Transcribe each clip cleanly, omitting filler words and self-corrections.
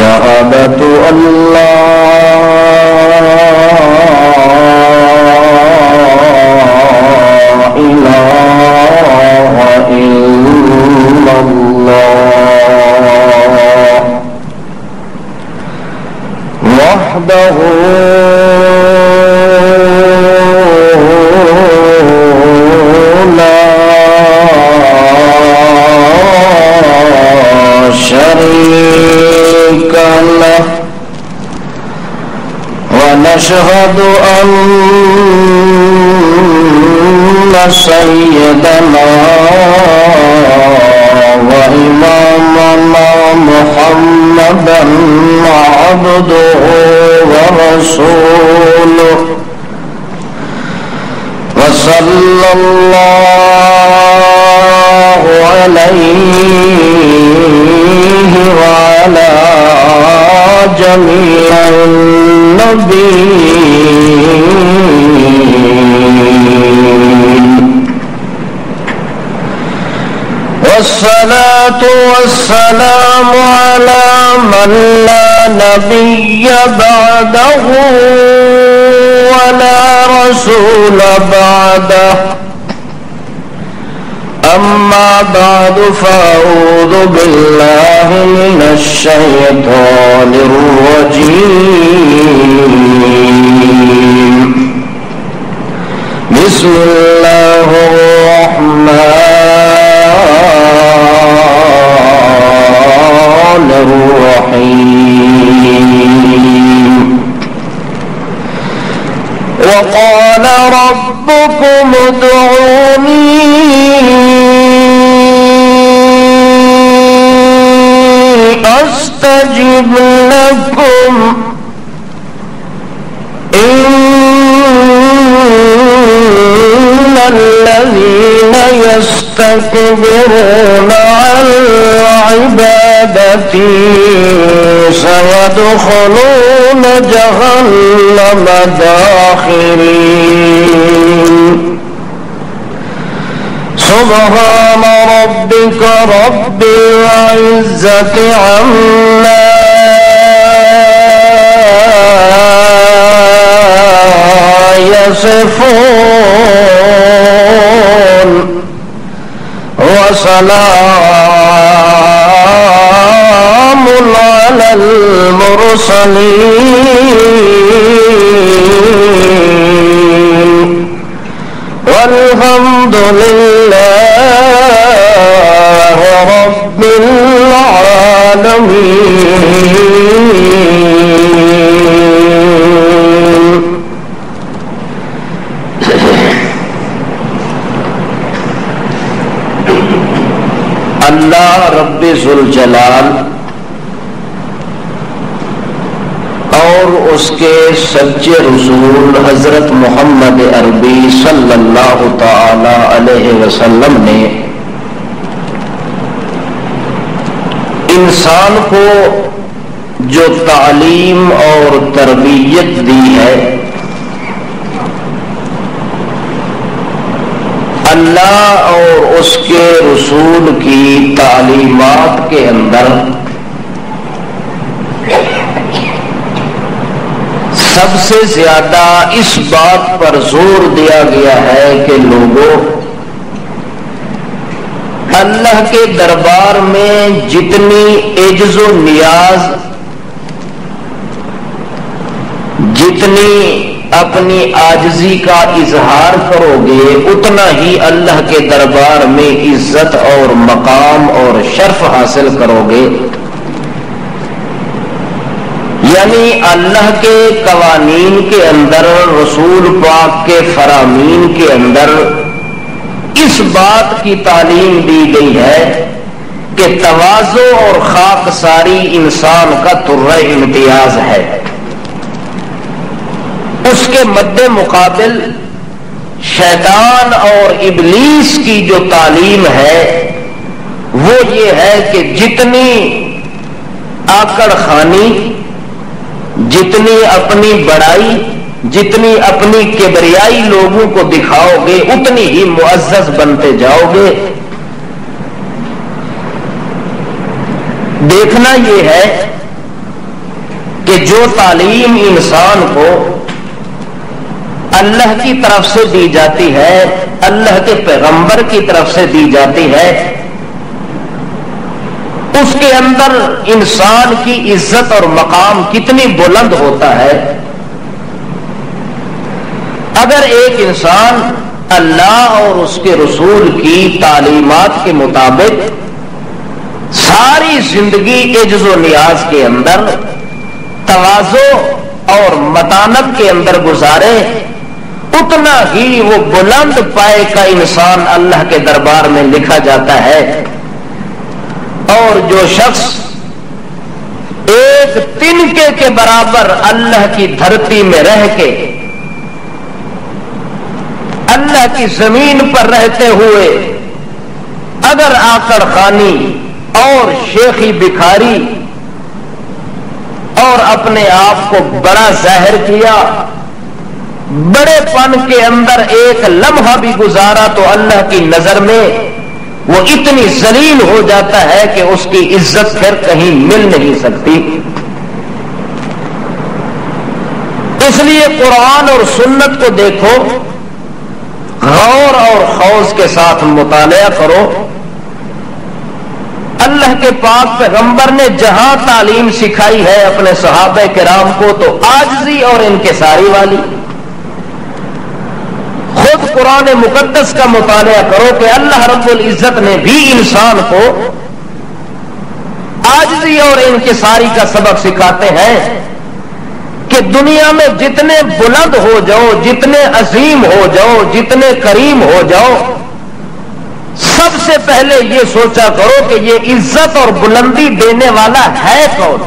شهادة أن لا إله إلا الله وحده لا شريك له ونشهد أن سيدنا وإمامنا محمدا عبده ورسوله وصلى الله عليه وعلى جميع النبيين والصلاة والسلام على من لا نبي بعده ولا رسول بعده أما بعد فأعوذ بالله من الشيطان الرجيم بسم الله الرحمن الرحيم وقال ربكم ادعوني أستجب لكم إن الذين يستكبرون عن عبادتي سيدخلون جهنم داخرين سبحان ربك رب العزة عما يصفون وسلام على المرسلين والحمد لله رب العالمين. اللہ رب ذوالجلال اور اس کے سچے رسول حضرت محمد عربی صلی اللہ تعالی علیہ وسلم نے انسان کو جو تعلیم اور تربیت دی ہے، اللہ اور اس کے رسول کی تعلیمات کے اندر سب سے زیادہ اس بات پر زور دیا گیا ہے کہ لوگوں، اللہ کے دربار میں جتنی عجز و نیاز، جتنی اپنی عاجزی کا اظہار کرو گے، اتنا ہی اللہ کے دربار میں عزت اور مقام اور شرف حاصل کرو گے۔ یعنی اللہ کے قوانین کے اندر، رسول پاک کے فرامین کے اندر اس بات کی تعلیم دی گئی ہے کہ تواضع اور خاکساری انسان کا ترہ امتیاز ہے۔ اس کے مد مقابل شیطان اور ابلیس کی جو تعلیم ہے وہ یہ ہے کہ جتنی آکڑ خانی، جتنی اپنی بڑائی، جتنی اپنی کبریائی لوگوں کو دکھاؤ گے، اتنی ہی معزز بنتے جاؤ گے۔ دیکھنا یہ ہے کہ جو تعلیم انسان کو اللہ کی طرف سے دی جاتی ہے، اللہ کے پیغمبر کی طرف سے دی جاتی ہے، اس کے اندر انسان کی عزت اور مقام کتنی بلند ہوتا ہے۔ اگر ایک انسان اللہ اور اس کے رسول کی تعلیمات کے مطابق ساری زندگی عجز و نیاز کے اندر، تواضع اور متانت کے اندر گزارے، اتنا ہی وہ بلند پائے کا انسان اللہ کے دربار میں لکھا جاتا ہے۔ اور جو شخص ایک تنکے کے برابر اللہ کی دھرتی میں رہ کے، اللہ کی زمین پر رہتے ہوئے اگر آکڑ خانی اور شیخی بکھاری اور اپنے آپ کو بڑا ظاہر کیا، بڑے پن کے اندر ایک لمحہ بھی گزارا، تو اللہ کی نظر میں وہ اتنی ذلیل ہو جاتا ہے کہ اس کی عزت پھر کہیں مل نہیں سکتی۔ اس لیے قرآن اور سنت کو دیکھو، غور اور خوض کے ساتھ مطالعہ کرو۔ اللہ کے پاک پیغمبر نے جہاں تعلیم سکھائی ہے اپنے صحابہ کرام کو، تو عاجزی اور انکساری والی۔ خود قرآن مقدس کا مطالعہ کرو کہ اللہ رب العزت نے بھی انسان کو عاجزی اور انکساری کا سبق سکھاتے ہیں کہ دنیا میں جتنے بلند ہو جاؤ، جتنے عظیم ہو جاؤ، جتنے کریم ہو جاؤ، سب سے پہلے یہ سوچا کرو کہ یہ عزت اور بلندی دینے والا ہے کون۔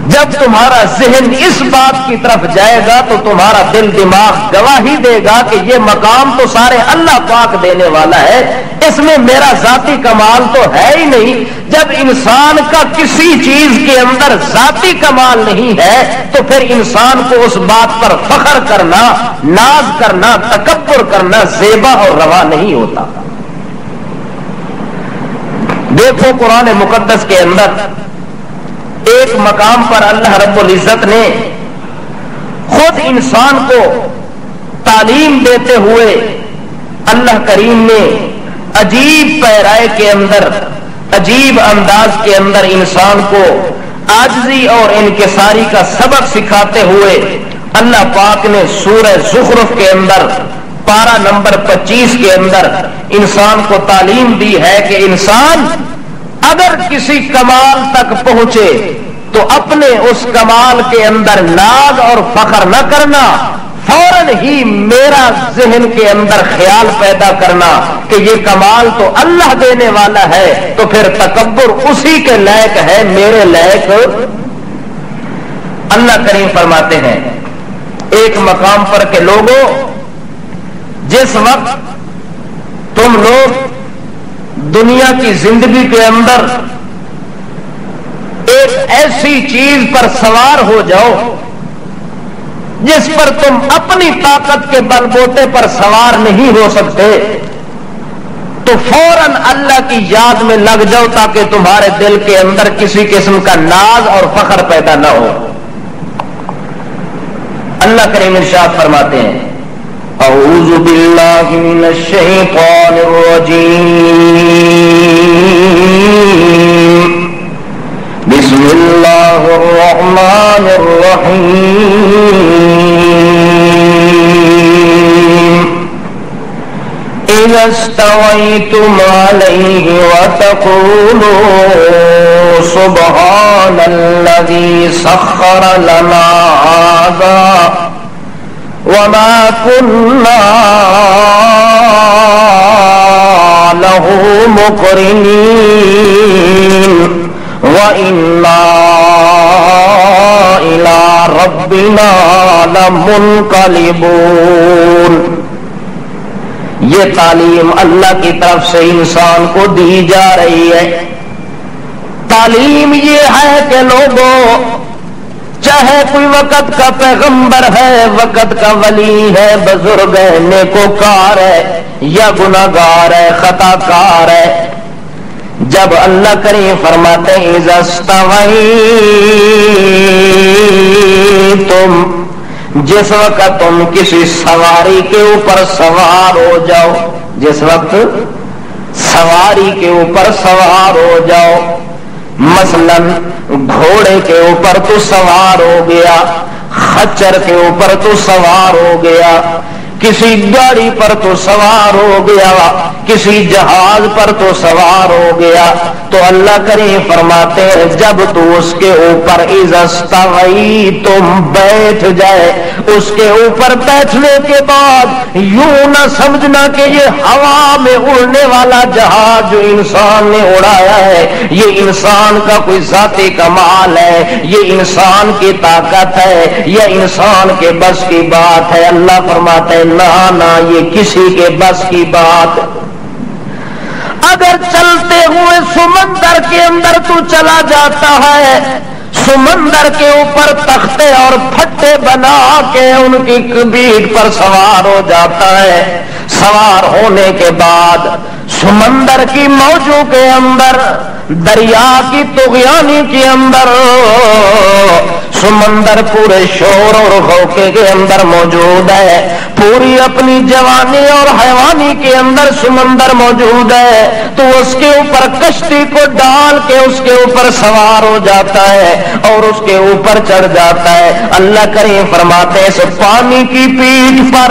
جب تمہارا ذہن اس بات کی طرف جائے گا تو تمہارا دل دماغ گواہی دے گا کہ یہ مقام تو سارے اللہ پاک دینے والا ہے، اس میں میرا ذاتی کمال تو ہے ہی نہیں۔ جب انسان کا کسی چیز کے اندر ذاتی کمال نہیں ہے تو پھر انسان کو اس بات پر فخر کرنا، ناز کرنا، تکبر کرنا زیبا اور روا نہیں ہوتا۔ دیکھو قرآن مقدس کے اندر ایک مقام پر اللہ رب العزت نے خود انسان کو تعلیم دیتے ہوئے اللہ کریم نے عجیب پیرائے کے اندر، عجیب انداز کے اندر انسان کو عاجزی اور انکساری کا سبق سکھاتے ہوئے اللہ پاک نے سورہ زخرف کے اندر پارہ نمبر 25 کے اندر انسان کو تعلیم دی ہے کہ انسان اگر کسی کمال تک پہنچے تو اپنے اس کمال کے اندر ناز اور فخر نہ کرنا، فوراً ہی میرا ذہن کے اندر خیال پیدا کرنا کہ یہ کمال تو اللہ دینے والا ہے، تو پھر تکبر اسی کے لائق ہے، میرے لائق۔ اللہ کریم فرماتے ہیں ایک مقام پر کہ لوگوں، جس وقت تم لوگ دنیا کی زندگی کے اندر ایک ایسی چیز پر سوار ہو جاؤ جس پر تم اپنی طاقت کے بل بوتے پر سوار نہیں ہو سکتے، تو فوراً اللہ کی یاد میں لگ جاؤ تاکہ تمہارے دل کے اندر کسی قسم کا ناز اور فخر پیدا نہ ہو۔ اللہ کریم ارشاد فرماتے ہیں اعوذ باللہ من الشیطان الرجیم، بسم اللہ الرحمن الرحیم، اذا استویتم علیہ وتقولوا سبحان الذی سخر لنا هذا وما كنا له مقرنين وإنا إلى ربنا لمنقلبون۔ یہ تعلیم اللہ کی طرف سے انسان کو دی جا رہی ہے۔ تعلیم یہ ہے کہ لوگوں، چاہے کوئی وقت کا پیغمبر ہے، وقت کا ولی ہے، بزرگ ہے، نیکوکار ہے یا گناہگار ہے، خطا کار ہے، جب اللہ کریم فرماتے ہیں اذا استویتم، جس وقت تم کسی سواری کے اوپر سوار ہو جاؤ، جس وقت سواری کے اوپر سوار ہو جاؤ، مثلا گھوڑے کے اوپر تو سوار ہو گیا، خچر کے اوپر تو سوار ہو گیا، کسی گاڑی پر تو سوار ہو گیا، کسی جہاز پر تو سوار ہو گیا، تو اللہ کریم فرماتے ہیں جب تو اس کے اوپر اذا استویتم بیٹھ جائے، اس کے اوپر بیٹھنے کے بعد یوں نہ سمجھنا کہ یہ ہوا میں اڑنے والا جہاز جو انسان نے اڑایا ہے یہ انسان کا کوئی ذاتی کمال ہے، یہ انسان کی طاقت ہے یا انسان کے بس کی بات ہے۔ اللہ فرماتے ہیں نہ یہ کسی کے بس کی بات۔ اگر چلتے ہوئے سمندر کے اندر تو چلا جاتا ہے، سمندر کے اوپر تختے اور پھٹے بنا کے ان کی پیٹھ پر سوار ہو جاتا ہے، سوار ہونے کے بعد سمندر کی موجوں کے اندر، دریا کی طغیانی کے اندر، سمندر پورے شور اور ہوکے کے اندر موجود ہے، پوری اپنی جوانی اور حیوانی کے اندر سمندر موجود ہے، تو اس کے اوپر کشتی کو ڈال کے اس کے اوپر سوار ہو جاتا ہے اور اس کے اوپر چڑھ جاتا ہے۔ اللہ کریم فرماتے ہیں اس پانی کی پیٹھ پر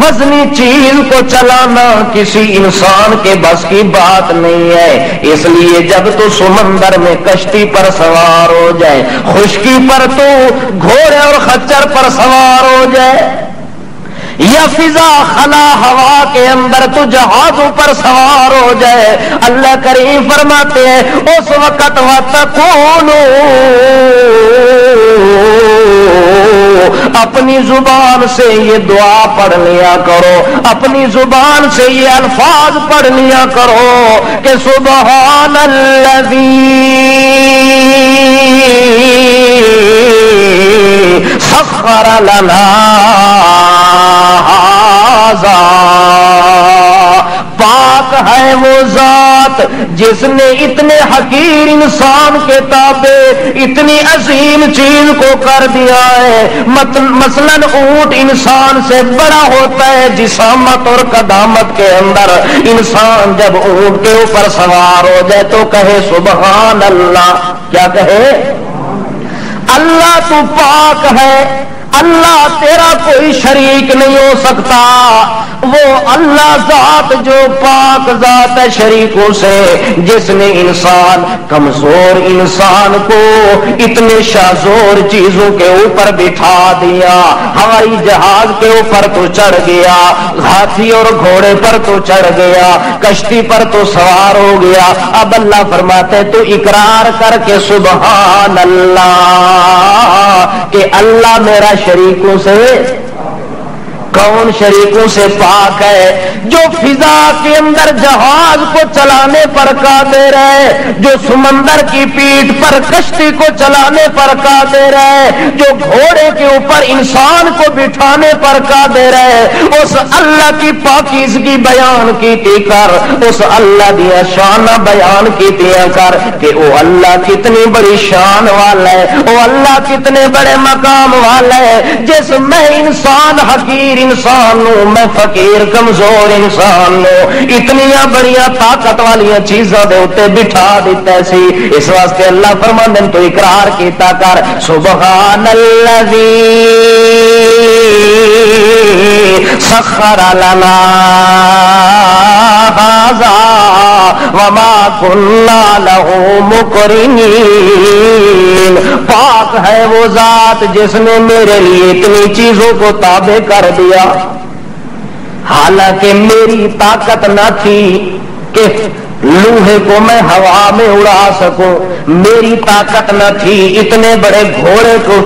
وزنی چیز کو چلانا کسی انسان کے بس کی بات نہیں ہے، اس لیے جب تو سمندر میں کشتی پر سوار ہو جائے، خشکی پر تو گھوڑے اور خچر پر سوار ہو جائے، یا فضا خلا ہوا کے اندر تو جہازوں پر سوار ہو جائے، اللہ کریم فرماتے ہیں اس وقت وَتَقُولُوا، اپنی زبان سے یہ دعا پڑھ لیا کرو، اپنی زبان سے یہ الفاظ پڑھ لیا کرو کہ سبحان الذی سخر لنا ھذا، پاک ہے وہ ذات جس نے اتنے حقیر انسان کے تابع اتنی عظیم چیز کو کر دیا ہے۔ مثلا اونٹ انسان سے بڑا ہوتا ہے جسامت اور قدامت کے اندر، انسان جب اونٹ کے اوپر سوار ہو جائے تو کہے سبحان اللہ، کیا کہے؟ اللہ تو پاک ہے، اللہ تیرا کوئی شریک نہیں ہو سکتا، وہ اللہ ذات جو پاک ذات ہے شریکوں سے، جس نے انسان کمزور انسان کو اتنے شازور چیزوں کے اوپر بٹھا دیا، ہوائی جہاز کے اوپر تو چڑھ گیا، ہاتھی اور گھوڑے پر تو چڑھ گیا، کشتی پر تو سوار ہو گیا، اب اللہ فرماتے تو اقرار کر کے سبحان اللہ کہ اللہ میرا شریکوں سے، کون شریکوں سے پاک ہے؟ جو فضا کے اندر جہاز کو چلانے پر قادر ہے، جو سمندر کی پیٹھ پر کشتی کو چلانے پر قادر ہے، جو گھوڑے کے اوپر انسان کو بٹھانے پر قادر ہے، اس اللہ کی پاکیزگی بیان کیتی کر، اس اللہ دیا شان بیان کیتی کر کہ او اللہ کتنی بڑی شان والا ہے، او اللہ کتنے بڑے مقام والا ہے، جس میں انسان حقیر انسان ہوں، میں فقیر کمزور انسان ہوں، اتنی بڑی طاقت والی چیزاں دے اوتے بٹھا دیتا سی، اس واسطے اللہ فرماندے تو اقرار کیتا کر سبحان الذی سخر لنا ھذا وما كنا له مقرنین، پاک ہے وہ ذات جس نے میرے لیے اتنی چیزوں کو تابع کر دیا، حالانکہ میری طاقت نہ تھی کہ لوہے کو میں ہوا میں اڑا سکوں، میری طاقت نہ تھی اتنے بڑے گھوڑے کو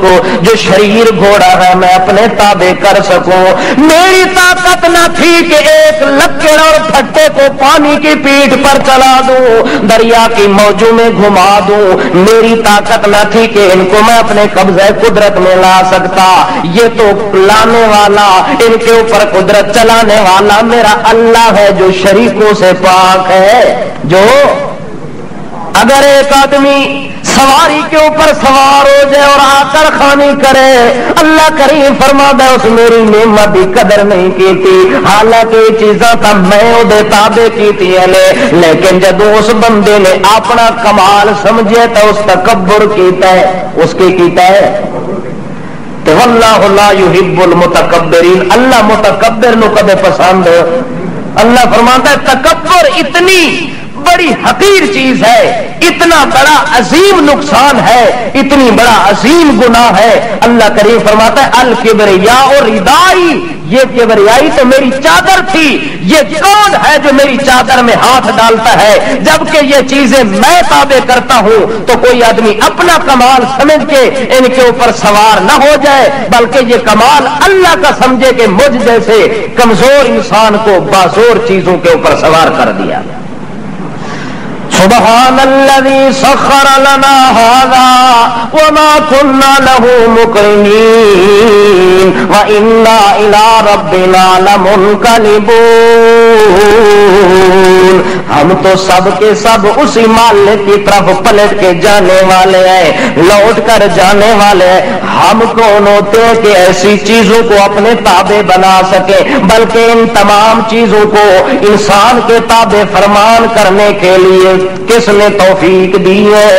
جو شریر گھوڑا ہے میں اپنے تابع کر سکوں، میری طاقت نہ تھی کہ ایک لکڑ اور پھٹے کو پانی کی پیٹھ پر چلا دوں، دریا کی موجوں میں گھما دوں، میری طاقت نہ تھی کہ ان کو میں اپنے قبضہ قدرت میں لا سکتا، یہ تو لانے والا، ان کے اوپر قدرت چلانے والا میرا اللہ ہے جو شریکوں سے پاک ہے، جو اگر ایک آدمی سواری کے اوپر سوار ہو جائے اور آ کر خانی کرے، اللہ کریم فرماتا ہے اس میری نعمت کی قدر نہیں کی تھی، حالانکہ یہ چیزاں تو میں وہ تابع کی تھی، لیکن جب اس بندے نے اپنا کمال سمجھے تو اس تکبر کیتا ہے، اس کے کیتا ہے تو واللہ لا یحب المتکبرین، اللہ متکبر نو کدے پسند، اللہ فرماتا ہے تکبر اتنی بڑی حقیر چیز ہے، اتنا بڑا عظیم نقصان ہے، اتنی بڑا عظیم گناہ ہے۔ اللہ کریم فرماتا ہے الکبریاء ردائی، یہ کبریائی تو میری چادر تھی، یہ کون ہے جو میری چادر میں ہاتھ ڈالتا ہے؟ جبکہ یہ چیزیں میں تابع کرتا ہوں تو کوئی آدمی اپنا کمال سمجھ کے ان کے اوپر سوار نہ ہو جائے، بلکہ یہ کمال اللہ کا سمجھے کہ مجھ جیسے کمزور انسان کو بازور چیزوں کے اوپر سوار کر دیا۔ سبحان الذي سخر لنا هذا وما كنا له مقرنين وإنا إلى ربنا لمنقلبون، ہم تو سب کے سب اسی مالک کی طرف پلٹ کے جانے والے ہیں، لوٹ کر جانے والے ہیں۔ ہم کون ہوتے ہیں کہ ایسی چیزوں کو اپنے تابع بنا سکے، بلکہ ان تمام چیزوں کو انسان کے تابع فرمان کرنے کے لیے کس نے توفیق دی ہے؟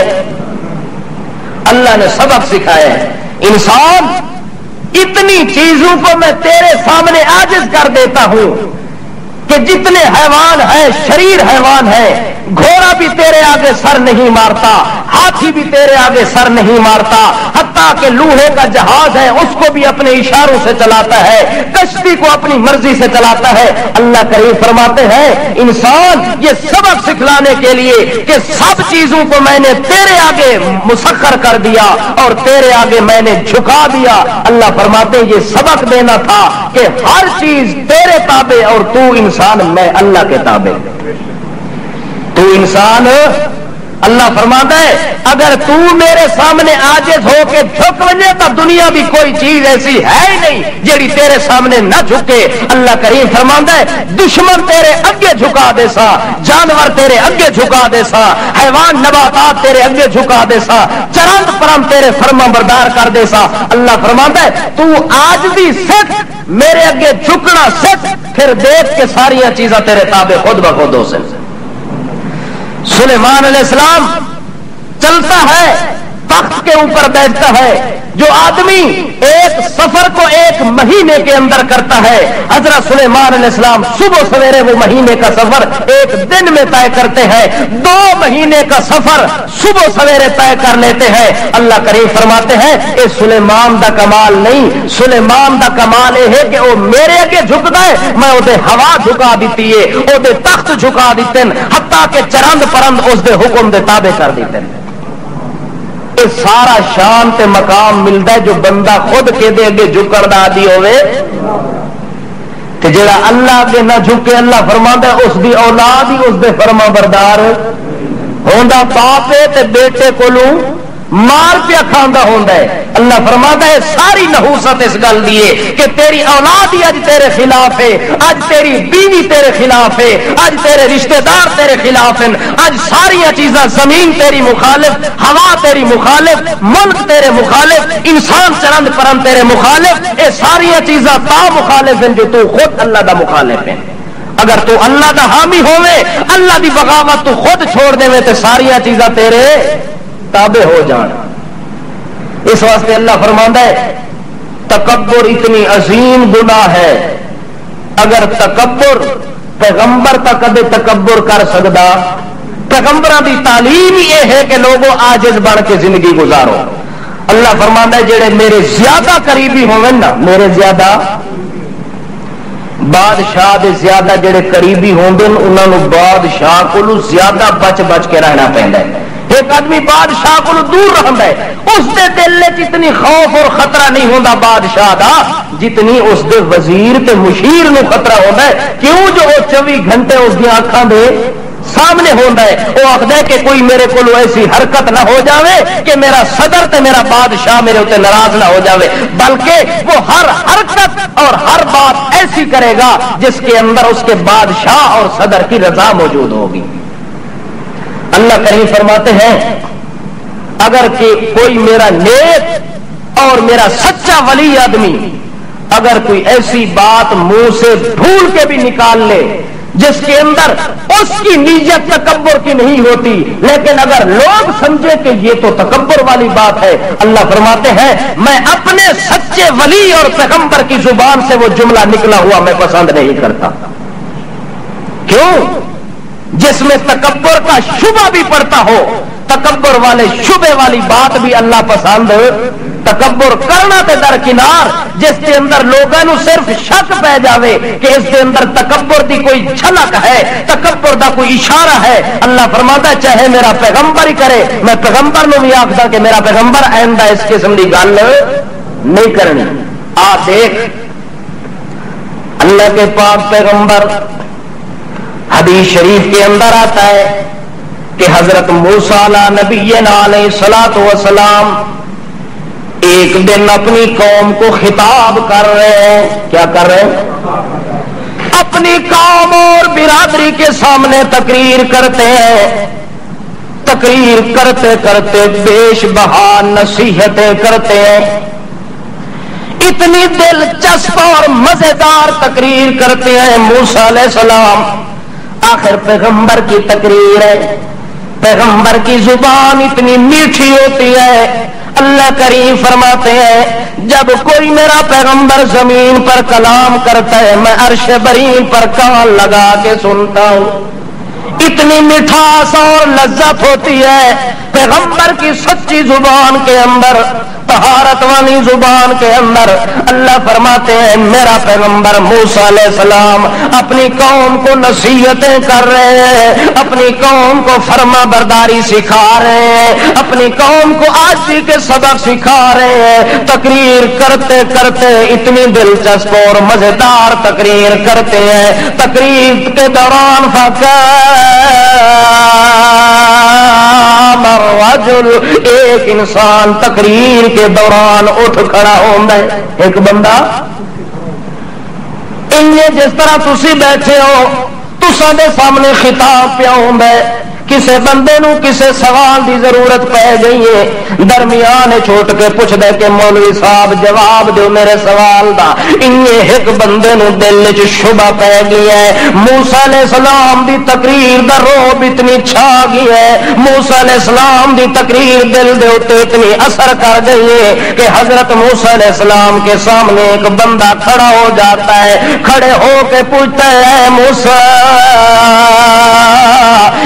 اللہ نے سبق سکھایا ہے۔ انسان اتنی چیزوں کو میں تیرے سامنے عاجز کر دیتا ہوں کہ جتنے حیوان ہیں، شریر حیوان ہیں، گھوڑا بھی تیرے آگے سر نہیں مارتا، ہاتھی بھی تیرے آگے سر نہیں مارتا، حتیٰ کہ لوہے کا جہاز ہے اس کو بھی اپنے اشاروں سے چلاتا ہے، کشتی کو اپنی مرضی سے چلاتا ہے۔ اللہ کریم فرماتے ہیں انسان یہ سبق سکھلانے کے لیے کہ سب چیزوں کو میں نے تیرے آگے مسخر کر دیا اور تیرے آگے میں نے جھکا دیا۔ اللہ فرماتے ہیں یہ سبق دینا تھا کہ ہر چیز تیرے تابع اور تو انسان میں اللہ کے تابع۔ تو انسان اللہ فرماتا ہے اگر تو میرے سامنے عاجز ہو کے جھک وجے تو دنیا بھی کوئی چیز ایسی ہے ہی نہیں جیڑی تیرے سامنے نہ جھکے۔ اللہ کریم فرماتا ہے دشمن تیرے اگے جھکا دے سا، جانور تیرے اگے جھکا دے سا، حیوان نباتات تیرے اگے جھکا دے سا، چرند پرند تیرے فرما بردار کر دے سا۔ اللہ فرماتا ہے تو عاجزی سکھ، میرے اگے جھکنا سکھ، پھر دیکھ کے ساری چیزاں تیرے تابع خود بخود ہو سکے۔ سلیمان علیہ السلام چلتا ہے، تخت کے اوپر بیٹھتا ہے۔ جو آدمی ایک سفر کو 1 مہینے کے اندر کرتا ہے، حضرت سلیمان علیہ السلام صبح سویرے وہ مہینے کا سفر 1 دن میں طے کرتے ہیں، 2 مہینے کا سفر صبح سویرے طے کر لیتے ہیں۔ اللہ کریم فرماتے ہیں اے سلیمان دا کمال نہیں، سلیمان دا کمال یہ ہے کہ وہ میرے اگے جھکتا ہے، میں وہ ہوا جھکا دیتی ہے، وہ تخت جھکا دیتے ہیں، حتیٰ کہ چرند پرند اس دے حکم دے تابع کر دیتے ہیں۔ سارا شان تے مقام ملتا ہے جو بندہ خود کے دے اگے جھکن دا عادی ہوئے تے جڑا اللہ اگے نہ جھکے، اللہ فرماندا ہے اس دی اولاد ہی اس دے فرما بردار ہوندا، باپ تے بیٹے کولوں مار پیا کھاندا ہوندا ہے۔ اللہ فرماتا ہے ساری نحوست اس گل دی ہے کہ تیری اولاد ہی اج تیرے خلاف ہے، اج تیری بیوی تیرے خلاف ہے، اج تیرے رشتہ دار تیرے خلاف ہیں، اج ساری چیزاں، زمین تیری مخالف، ہوا تیری مخالف، ملک تیرے مخالف، انسان چرند پرند تیرے مخالف، یہ ساری چیزاں تا مخالف ہیں جو تو خود اللہ دا مخالف ہے۔ اگر تو اللہ دا حامی ہوئے، اللہ دی بغاوت تو خود چھوڑ دے تے ساری چیزاں تیرے تابع ہو جان۔ اس واسطے اللہ فرماندا ہے تکبر اتنی عظیم گناہ ہے، اگر تکبر پیغمبر تا کدے تکبر کر سکدا؟ پیغمبراں دی تعلیم یہ ہے کہ لوگوں عاجز بن کے زندگی گزارو۔ اللہ فرماندا ہے جڑے میرے زیادہ قریبی ہوئے نا، میرے زیادہ بادشاہ دے زیادہ جڑے قریبی ہوندے انہاں نوں بادشاہ کولوں زیادہ بچ بچ کے رہنا پیندا ہے۔ ایک آدمی بادشاہ کو دور رہندا ہے، اس دے دل وچ اتنی خوف اور خطرہ نہیں ہوندا بادشاہ دا جتنی اس دے وزیر تے مشیر نو خطرہ ہوندا ہے۔ کیوں؟ جو وہ 24 گھنٹے اس دی آنکھاں دے سامنے ہوندا ہے، وہ آکھدا ہے کہ کوئی میرے کولو ایسی حرکت نہ ہو جاوے کہ میرا صدر تے میرا بادشاہ میرے اوتے ناراض نہ ہو جاوے، بلکہ وہ ہر حرکت اور ہر بات ایسی کرے گا جس کے اندر اس کے بادشاہ اور صدر کی رضا موجود ہوگی۔ اللہ کریم فرماتے ہیں اگر کہ کوئی میرا نیک اور میرا سچا ولی آدمی اگر کوئی ایسی بات منہ سے بھول کے بھی نکال لے جس کے اندر اس کی نیت تکبر کی نہیں ہوتی، لیکن اگر لوگ سمجھے کہ یہ تو تکبر والی بات ہے، اللہ فرماتے ہیں میں اپنے سچے ولی اور پیغمبر کی زبان سے وہ جملہ نکلا ہوا میں پسند نہیں کرتا۔ کیوں؟ جس میں تکبر کا شبہ بھی پڑتا ہو، تکبر والے شبے والی بات بھی اللہ پسند، تکبر کرنا تے درکنار جس کے اندر لوگوں نو صرف شک پہ جاوے کہ اس کے اندر تکبر دی کوئی جھلک ہے، تکبر دا کوئی اشارہ ہے، اللہ فرماتا ہے چاہے میرا پیغمبر ہی کرے، میں پیغمبر نو بھی آکھدا کہ میرا پیغمبر آئندہ اس قسم دی گل نہیں کرنی۔ آ دیکھ اللہ کے پاک پیغمبر حدیث شریف کے اندر آتا ہے کہ حضرت موسیٰ علیہ نبینا علیہ الصلوۃ والسلام ایک دن اپنی قوم کو خطاب کر رہے ہیں۔ کیا کر رہے ہیں؟ اپنی قوم اور برادری کے سامنے تقریر کرتے ہیں، تقریر کرتے کرتے بیش بہا نصیحتیں کرتے ہیں، اتنی دلچسپ اور مزیدار تقریر کرتے ہیں موسیٰ علیہ السلام۔ آخر پیغمبر کی تقریر ہے، پیغمبر کی زبان اتنی میٹھی ہوتی ہے، اللہ کریم فرماتے ہیں جب کوئی میرا پیغمبر زمین پر کلام کرتا ہے میں عرش برین پر کان لگا کے سنتا ہوں، اتنی مٹھاس اور لذت ہوتی ہے پیغمبر کی سچی زبان کے اندر، طہارت والی زبان کے اندر۔ اللہ فرماتے ہیں میرا پیغمبر موسیٰ علیہ السلام اپنی قوم کو نصیحتیں کر رہے ہیں، اپنی قوم کو فرما برداری سکھا رہے ہیں، اپنی قوم کو عاجزی کے سبق سکھا رہے ہیں، تقریر کرتے کرتے اتنی دلچسپ اور مزیدار تقریر کرتے ہیں، تقریر کے دوران الرجل ایک انسان تقریر کے دوران اٹھ کھڑا ہوتا ہے، ایک بندہ انہیں جس طرح تسی بیٹھے ہو تساں دے سامنے خطاب پیا ہوندا ہے، کسے بندے نو کسے سوال دی ضرورت پہ گئی ہے، درمیان چھوٹ کے پوچھ دے کہ مولوی صاحب جواب دو میرے سوال دا، انہیں ایک بندے نو دل وچ شبہ پہ گئی ہے۔ موسیٰ علیہ السلام دی تقریر دا روب اتنی چھا گئی ہے، موسیٰ علیہ السلام دی تقریر دل دے اوتے اتنی اثر کر گئی ہے کہ حضرت موسیٰ علیہ السلام کے سامنے ایک بندہ کھڑا ہو جاتا ہے، کھڑے ہو کے پوچھتا ہے موسیٰ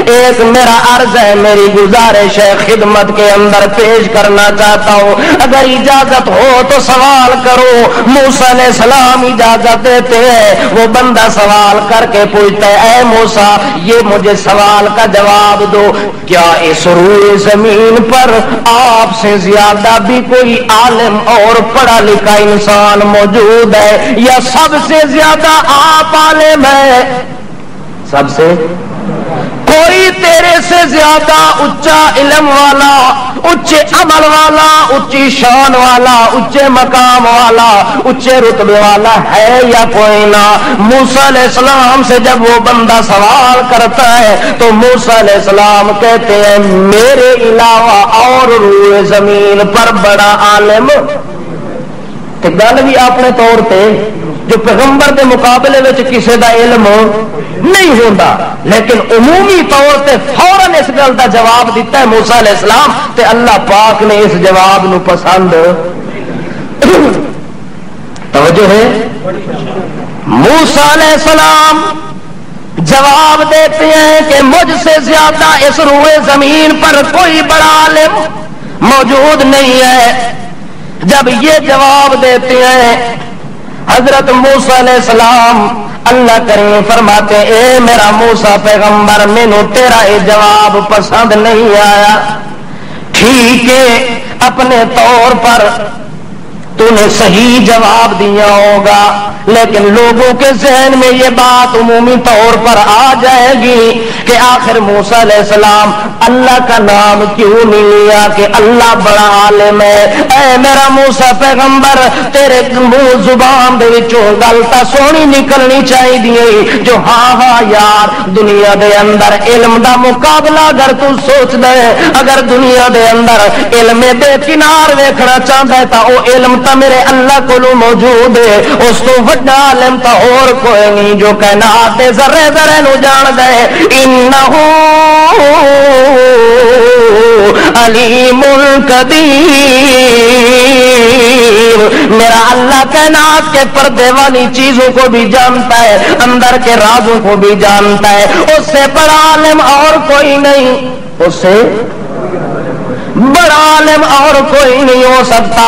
ایک میرا عرض ہے، میری گزارش ہے، خدمت کے اندر پیش کرنا چاہتا ہوں، اگر اجازت ہو تو سوال کرو۔ موسیٰ علیہ السلام اجازت دیتے ہیں، وہ بندہ سوال کر کے پوچھتا ہے اے موسیٰ یہ مجھے سوال کا جواب دو، کیا اس روئے زمین پر آپ سے زیادہ بھی کوئی عالم اور پڑھا لکھا انسان موجود ہے، یا سب سے زیادہ آپ عالم ہے؟ سب سے کوئی تیرے سے زیادہ اچا علم والا، اچے عمل والا، اچی شان والا، اچے مقام والا، اچے رتبے والا ہے یا کوئی نہ؟ موسیٰ علیہ السلام سے جب وہ بندہ سوال کرتا ہے تو موسیٰ علیہ السلام کہتے ہیں میرے علاوہ اور روئے زمین پر بڑا عالم، کہ گل بھی اپنے طور پہ جو پیغمبر کے مقابلے میں کسی دا علم نہیں ہوتا، لیکن عمومی طور پہ فوراً اس گل کا جواب دیتا ہے موسیٰ علیہ السلام، تے اللہ پاک نے اس جواب نو پسند توجہ ہے۔ موسیٰ علیہ السلام جواب دیتے ہیں کہ مجھ سے زیادہ اس روئے زمین پر کوئی بڑا عالم موجود نہیں ہے۔ جب یہ جواب دیتے ہیں حضرت موسیٰ علیہ السلام اللہ کریم فرماتے اے میرا موسیٰ پیغمبر مینوں تیرا یہ جواب پسند نہیں آیا، ٹھیک ہے اپنے طور پر تو نے صحیح جواب دیا ہوگا، لیکن لوگوں کے ذہن میں یہ بات عمومی طور پر آ جائے گی کہ آخر موسیٰ علیہ السلام اللہ کا نام کیوں نہیں لیا کہ اللہ بڑا عالم ہے۔ اے میرا موسیٰ پیغمبر، تیرے منہ زبان دے وچوں گل تا سونی نکلنی چاہیے جو ہاں ہاں یار دنیا دے اندر علم دا مقابلہ اگر تو سوچ دے، اگر دنیا دے اندر علم بے کنار ویکھنا چاہتا ہے تا او علم تا میرے اللہ کولو موجود ہے، اس تو وڈا عالم تا اور کوئی نہیں جو کائنات دے ذرے ذرے نو جان دے۔ انہو علیم قدیر، میرا اللہ کائنات کے پردے والی چیزوں کو بھی جانتا ہے، اندر کے رازوں کو بھی جانتا ہے، اس سے بڑا عالم اور کوئی نہیں، اس سے بڑا عالم اور کوئی نہیں ہو سکتا۔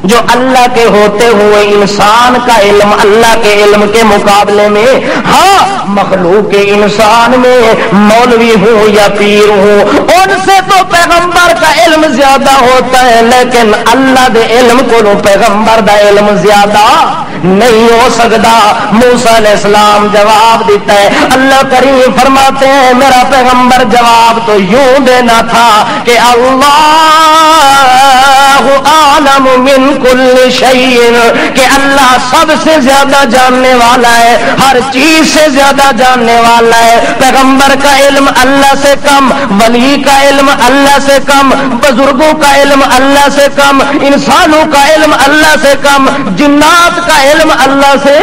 جو اللہ کے ہوتے ہوئے انسان کا علم اللہ کے علم کے مقابلے میں، ہاں مخلوق کے انسان میں مولوی ہوں یا پیر ہوں ان سے تو پیغمبر کا علم زیادہ ہوتا ہے، لیکن اللہ دے علم کو پیغمبر دا علم زیادہ نہیں ہو سکتا۔ موسیٰ علیہ السلام جواب دیتا ہے، اللہ کریم فرماتے ہیں میرا پیغمبر جواب تو یوں دینا تھا کہ اللہ عالم من کل شیء، کہ اللہ سب سے زیادہ جاننے والا ہے، ہر چیز سے زیادہ جاننے والا ہے۔ پیغمبر کا علم اللہ سے کم، ولی کا علم اللہ سے کم، بزرگوں کا علم اللہ سے کم، انسانوں کا علم اللہ سے کم، جنات کا علم اللہ سے،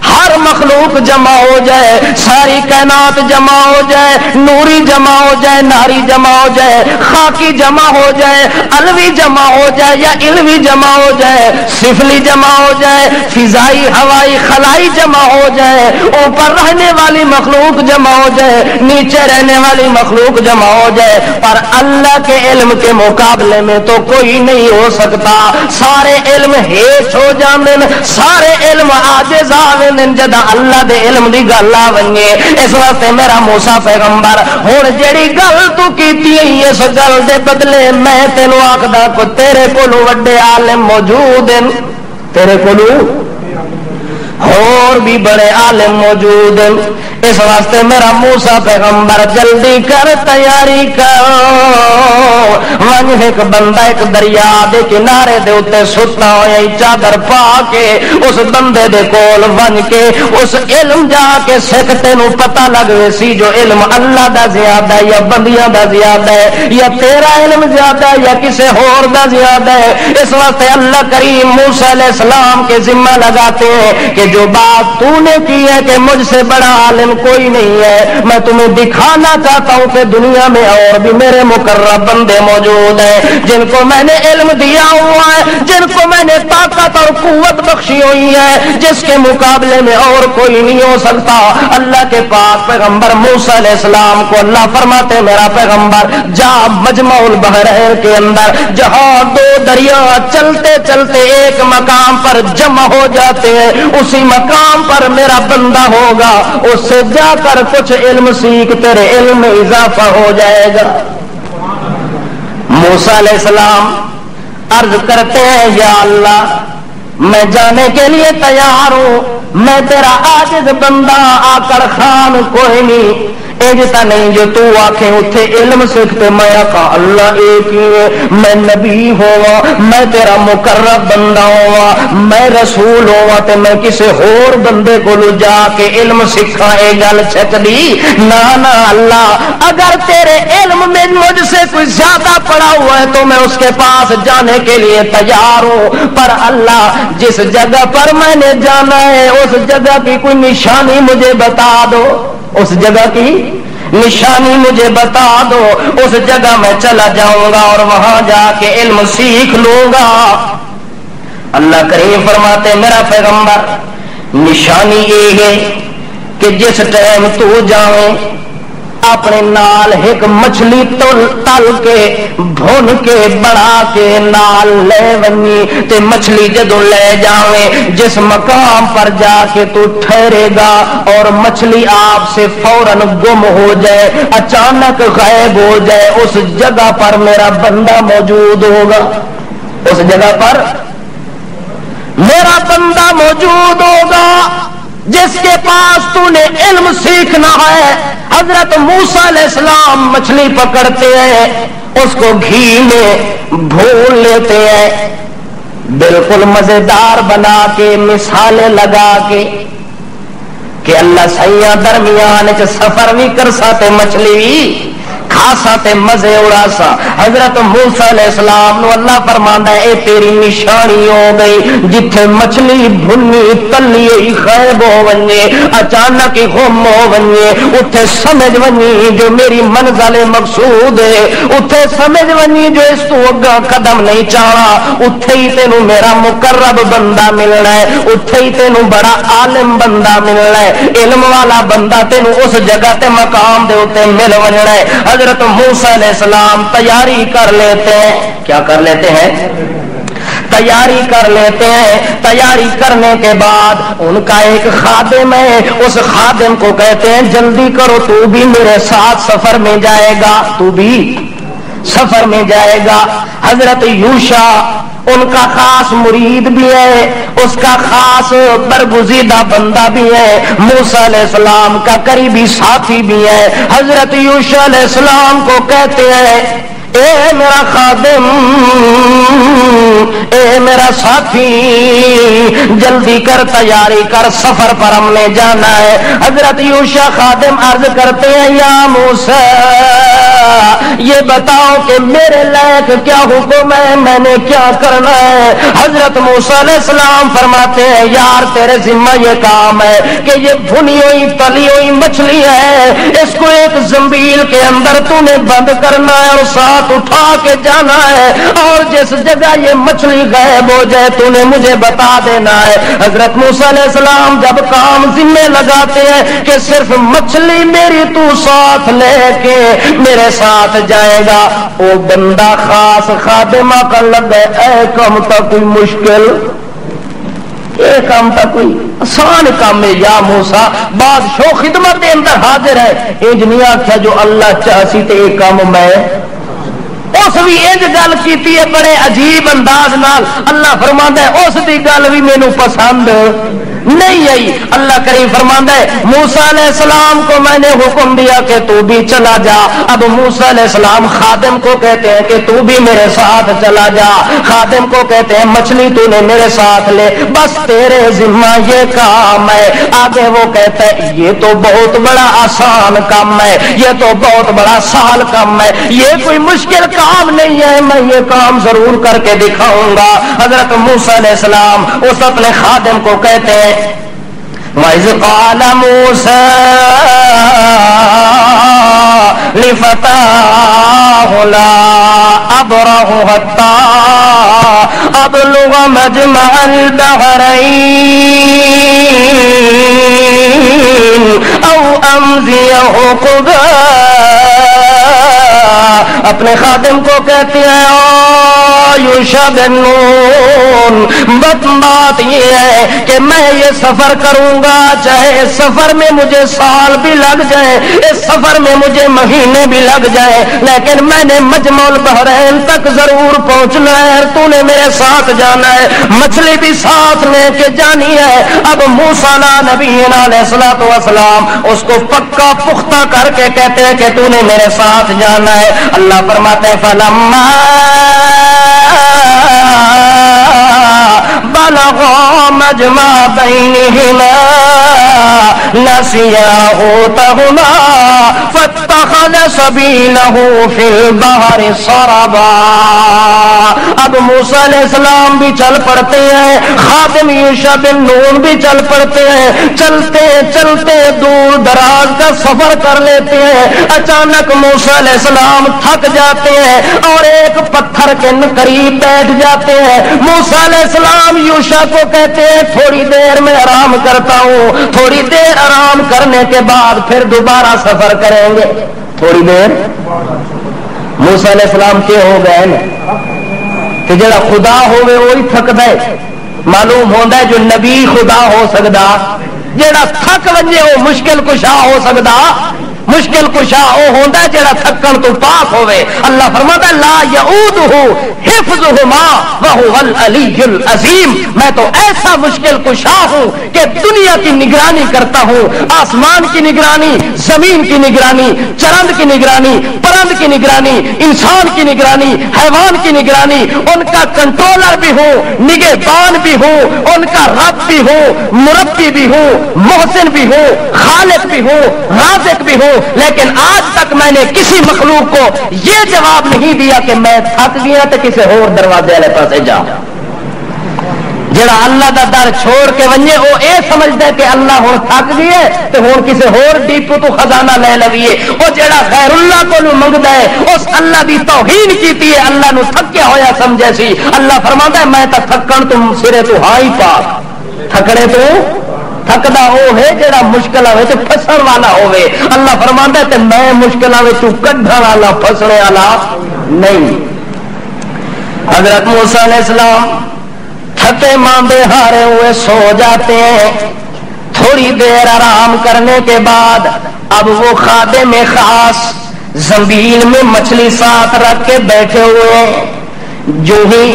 ہر مخلوق جمع ہو جائے، ساری کائنات جمع ہو جائے، نوری جمع ہو جائے، ناری جمع ہو جائے، خاکی جمع ہو جائے، علوی جمع ہو جائے یا علوی جمع ہو جائے، سفلی جمع ہو جائے، فضائی ہوائی خلائی جمع ہو جائے، اوپر رہنے والی مخلوق جمع ہو جائے، نیچے رہنے والی مخلوق جمع ہو جائے، پر اللہ کے علم کے مقابلے میں تو کوئی نہیں ہو سکتا۔ سارے علم ہیچ ہو جاندے، سارے علم عاجز آویں جدا اللہ دے علم دی گل آ ونجے۔ اس واسطے میرا موسیٰ پیغمبر ہن جیڑی گل تو کیتی ہے اس گل دے بدلے میں تینوں آکھدا کو تیرے کولوں وڈے عالم موجود ہیں، تیرے کولوں اور بھی بڑے عالم موجود ہیں۔ اس واسطے میرا موسیٰ پیغمبر جلدی کر تیاری کر، ون ایک بندہ ایک دریا دے کنارے دے اتے ستا ہویا چادر پا کے اس بندے دے کول ون کے اس علم جا کے سکھتے نو پتہ لگے سی جو علم اللہ دا زیادہ ہے یا بندیاں دا زیادہ ہے یا تیرا علم زیادہ ہے یا کسی اور دا زیادہ ہے۔ اس واسطے اللہ کریم موسیٰ علیہ السلام کے ذمہ لگاتے ہیں کہ جو بات تو نے کی ہے کہ مجھ سے بڑا عالم کوئی نہیں ہے، میں تمہیں دکھانا چاہتا ہوں کہ دنیا میں اور بھی میرے مقرب بندے موجود ہیں جن کو میں نے علم دیا ہوا ہے، جن کو میں نے طاقت اور قوت بخشی ہوئی ہے، جس کے مقابلے میں اور کوئی نہیں ہو سکتا۔ اللہ کے پاک پیغمبر موسیٰ علیہ السلام کو اللہ فرماتے میرا پیغمبر جا مجمع البحرین کے اندر جہاں دو دریا چلتے چلتے ایک مقام پر جمع ہو جاتے ہیں، اسی مقام پر میرا بندہ ہوگا، اس سے جا کر کچھ علم سیکھ، تیرے علم میں اضافہ ہو جائے گا۔ موسیٰ علیہ السلام عرض کرتے ہیں یا اللہ میں جانے کے لیے تیار ہوں، میں تیرا عاجز بندہ آکڑ خان کوئی نہیں، ایجتا نہیں جو تو آکھیں اتھے علم سکھتے میں آقا اللہ ایک ہی ہے، میں نبی ہوا، میں تیرا مقرب بندہ ہوا، میں رسول ہوا تے میں کسی اور بندے کو لو جا کے علم سکھا اے گل چھک دی نا نا اللہ، اگر تیرے علم میں مجھ سے کوئی زیادہ پڑا ہوا ہے تو میں اس کے پاس جانے کے لیے تیار ہوں، پر اللہ جس جگہ پر میں نے جانا ہے اس جگہ کی کوئی نشانی مجھے بتا دو، اس جگہ کی نشانی مجھے بتا دو، اس جگہ میں چلا جاؤں گا اور وہاں جا کے علم سیکھ لوں گا۔ اللہ کریم فرماتے میرا پیغمبر نشانی یہ ہے کہ جس ٹائم تو جاؤں اپنے نال ایک مچھلی تل کے بھون کے بڑا کے نال لے ونی تے مچھلی جدو لے جاویں جس مقام پر جا کے تو ٹھہرے گا اور مچھلی آپ سے فوراً گم ہو جائے، اچانک غائب ہو جائے، اس جگہ پر میرا بندہ موجود ہوگا، اس جگہ پر میرا بندہ موجود ہوگا جس کے پاس تو نے علم سیکھنا ہے۔ حضرت موسیٰ علیہ السلام مچھلی پکڑتے ہیں، اس کو گھی میں بھون لیتے ہیں، بالکل مزیدار بنا کے، مثالیں لگا کے کہ اللہ سیاں درمیان سفر بھی کر ساتے، مچھلی بھی کھا ساتے، مزے اڑا سا۔ حضرت موسیٰ علیہ السلام نو اللہ فرماندا ہے اے تیری نشانی ہو گئی، جتھے مچھلی بھنی تلی ہوئی غائب ہو ونجے، اچانک ہی گم ہو ونجے، اتھے سمجھ ونجی جو میری منزل مقصود ہے، اتھے سمجھ ونجی جو اس تو اگا قدم نہیں چاہنا، اتھے ہی تینوں میرا مقرب بندہ ملنا ہے، اتھے ہی تینوں بڑا عالم بندہ ملنا ہے، علم والا بندہ تینوں اس جگہ تے مقام دے اتنے مل ونجنا ہے۔ حضرت موسیٰ علیہ السلام تیاری کر لیتے ہیں، کیا کر لیتے ہیں؟ تیاری کر لیتے ہیں۔ تیاری کرنے کے بعد ان کا ایک خادم ہے، اس خادم کو کہتے ہیں جلدی کرو، تو بھی میرے ساتھ سفر میں جائے گا، تو بھی سفر میں جائے گا۔ حضرت یوشع ان کا خاص مرید بھی ہے، اس کا خاص برگزیدہ بندہ بھی ہے، موسیٰ علیہ السلام کا قریبی ساتھی بھی ہے۔ حضرت یوشع علیہ السلام کو کہتے ہیں اے میرا خادم، اے میرا ساتھی، جلدی کر، تیاری کر، سفر پر ہم نے جانا ہے۔ حضرت یوشع خادم عرض کرتے ہیں یا موسیٰ یہ بتاؤ کہ میرے لائق کیا حکم ہے، میں نے کیا کرنا ہے؟ حضرت موسیٰ علیہ السلام فرماتے ہیں یار تیرے ذمہ یہ کام ہے کہ یہ بھنی ہوئی تلی ہوئی مچھلی ہے، اس کو ایک زنبیل کے اندر تو نے بند کرنا ہے اور ساتھ اٹھا کے جانا ہے، اور جس جگہ یہ مچھلی غائب ہو جائے تو نے مجھے بتا دینا ہے۔ حضرت موسیٰ علیہ السلام جب کام ذمہ لگاتے ہیں کہ صرف مچھلی میری تو ساتھ لے کے میرے ساتھ جائے گا، وہ بندہ خاص خادمہ کا لگا اے کام تھا کوئی مشکل، یہ کام تھا کوئی آسان کام ہے یا موسیٰ، بادشاہ خدمت کے اندر حاضر ہے، انج نہیں آخیا جو اللہ چاہسی تے یہ کام میں، اس بھی انج گل کیتی ہے بڑے عجیب انداز نال۔ اللہ فرماندا ہے اس دی گل بھی مینوں پسند نہیں آئی۔ اللہ کریم فرماندا ہے موسیٰ علیہ السلام کو میں نے حکم دیا کہ تو بھی چلا جا، اب موسیٰ علیہ السلام خادم کو کہتے ہیں کہ تو بھی میرے ساتھ چلا جا، خادم کو کہتے ہیں مچھلی تو نے میرے ساتھ لے، بس تیرے ذمہ یہ کام ہے۔ آگے وہ کہتا ہے یہ تو بہت بڑا آسان کام ہے، یہ تو بہت بڑا سہل کام ہے، یہ کوئی مشکل کام نہیں ہے، میں یہ کام ضرور کر کے دکھاؤں گا۔ حضرت موسیٰ علیہ السلام اس اپنے خادم کو کہتے ہیں وَإِذْ قَالَ مُوسَىٰ لِفَتَاهُ لَا أَبْرَحُ حَتَّىٰ أَبْلُغَ مَجْمَعَ الْبَحْرَيْنِ أَوْ أَمْضِيَ حُقُبًا۔ اپنے خادم کو کہتے ہیں او یوشع بن نون، بات یہ ہے کہ میں یہ سفر کروں گا، چاہے اس سفر میں مجھے سال بھی لگ جائے، اس سفر میں مجھے مہینے بھی لگ جائے، لیکن میں نے مجمع البحرین تک ضرور پہنچنا ہے، تو نے میرے ساتھ جانا ہے، مچھلی بھی ساتھ لے کے جانی ہے۔ اب موسیٰ نبینا علیہ الصلوۃ والسلام اس کو پکا پختہ کر کے کہتے ہیں کہ تو نے میرے ساتھ جانا ہے۔ اللہ فرماتے ہیں فلما بلغا مجمع بینہما نسیا حوتہما فاتخذ سبیلہ فی البحر سربا۔ اب موسیٰ علیہ السلام بھی چل پڑتے ہیں، خادم یوشع بن نون بھی چل پڑتے ہیں، چلتے چلتے دور دراز کا سفر کر لیتے ہیں۔ اچانک موسیٰ علیہ السلام تھک جاتے ہیں اور ایک پتھر کے قریب بیٹھ جاتے ہیں۔ موسیٰ علیہ السلام یوشع کو کہتے ہیں تھوڑی دیر میں آرام کرتا ہوں، تھوڑی دیر آرام کرنے کے بعد پھر دوبارہ سفر کریں گے۔ تھوڑی دیر موسیٰ علیہ السلام کے ہو گئے نا کہ جڑا خدا ہوئے وہی تھکدا ہے، معلوم ہوتا ہے جو نبی خدا ہو سکتا، جڑا تھک ونجے وہ مشکل کشا ہو سکتا مشکل کشا وہ ہوتا ہے جڑا تھکن تو پاک ہوئے. اللہ فرماتا ہے لا یعودہ حفظہما وہو العلی العظیم. میں تو ایسا مشکل کشا ہوں کہ دنیا کی نگرانی کرتا ہوں، آسمان کی نگرانی، زمین کی نگرانی، چرند کی نگرانی، پرند کی نگرانی، انسان کی نگرانی، حیوان کی نگرانی، ان کا کنٹرولر بھی ہوں، نگہبان بھی ہوں، ان کا رب بھی ہوں، مربی بھی ہوں، محسن بھی ہوں، خالق بھی ہوں، رازق بھی ہوں. لیکن آج تک میں نے کسی مخلوق کو یہ جواب نہیں دیا کہ میں تھک گیا تو کسی اور دروازے والے پاسے جاؤں. جڑا اللہ دا در چھوڑ کے ونجے وہ یہ سمجھتا ہے کہ اللہ ہوں تھک گیا تو ہوں کسی اور ڈیپو تو خزانہ لے لویے. وہ جڑا غیر اللہ کو منگتا ہے اس اللہ دی توہین کیتی ہے، اللہ نو تھکیا ہویا سمجھے سی. اللہ فرماتا ہے میں تو تھکن تم سرے تو ہاں ہی پاک. تھکڑے تو تھکدا وہ ہے جڑا مشکل ہوئے تو پھسن والا ہوئے. اللہ فرماتا ہے کہ میں مشکل ہوئے تو کڈھن والا پھسنے والا نہیں. حضرت موسیٰ علیہ السلام تھکے ماندے ہارے ہوئے سو جاتے ہیں. تھوڑی دیر آرام کرنے کے بعد اب وہ خادم خاص زمین میں مچھلی ساتھ رکھ کے بیٹھے ہوئے ہیں. جو ہی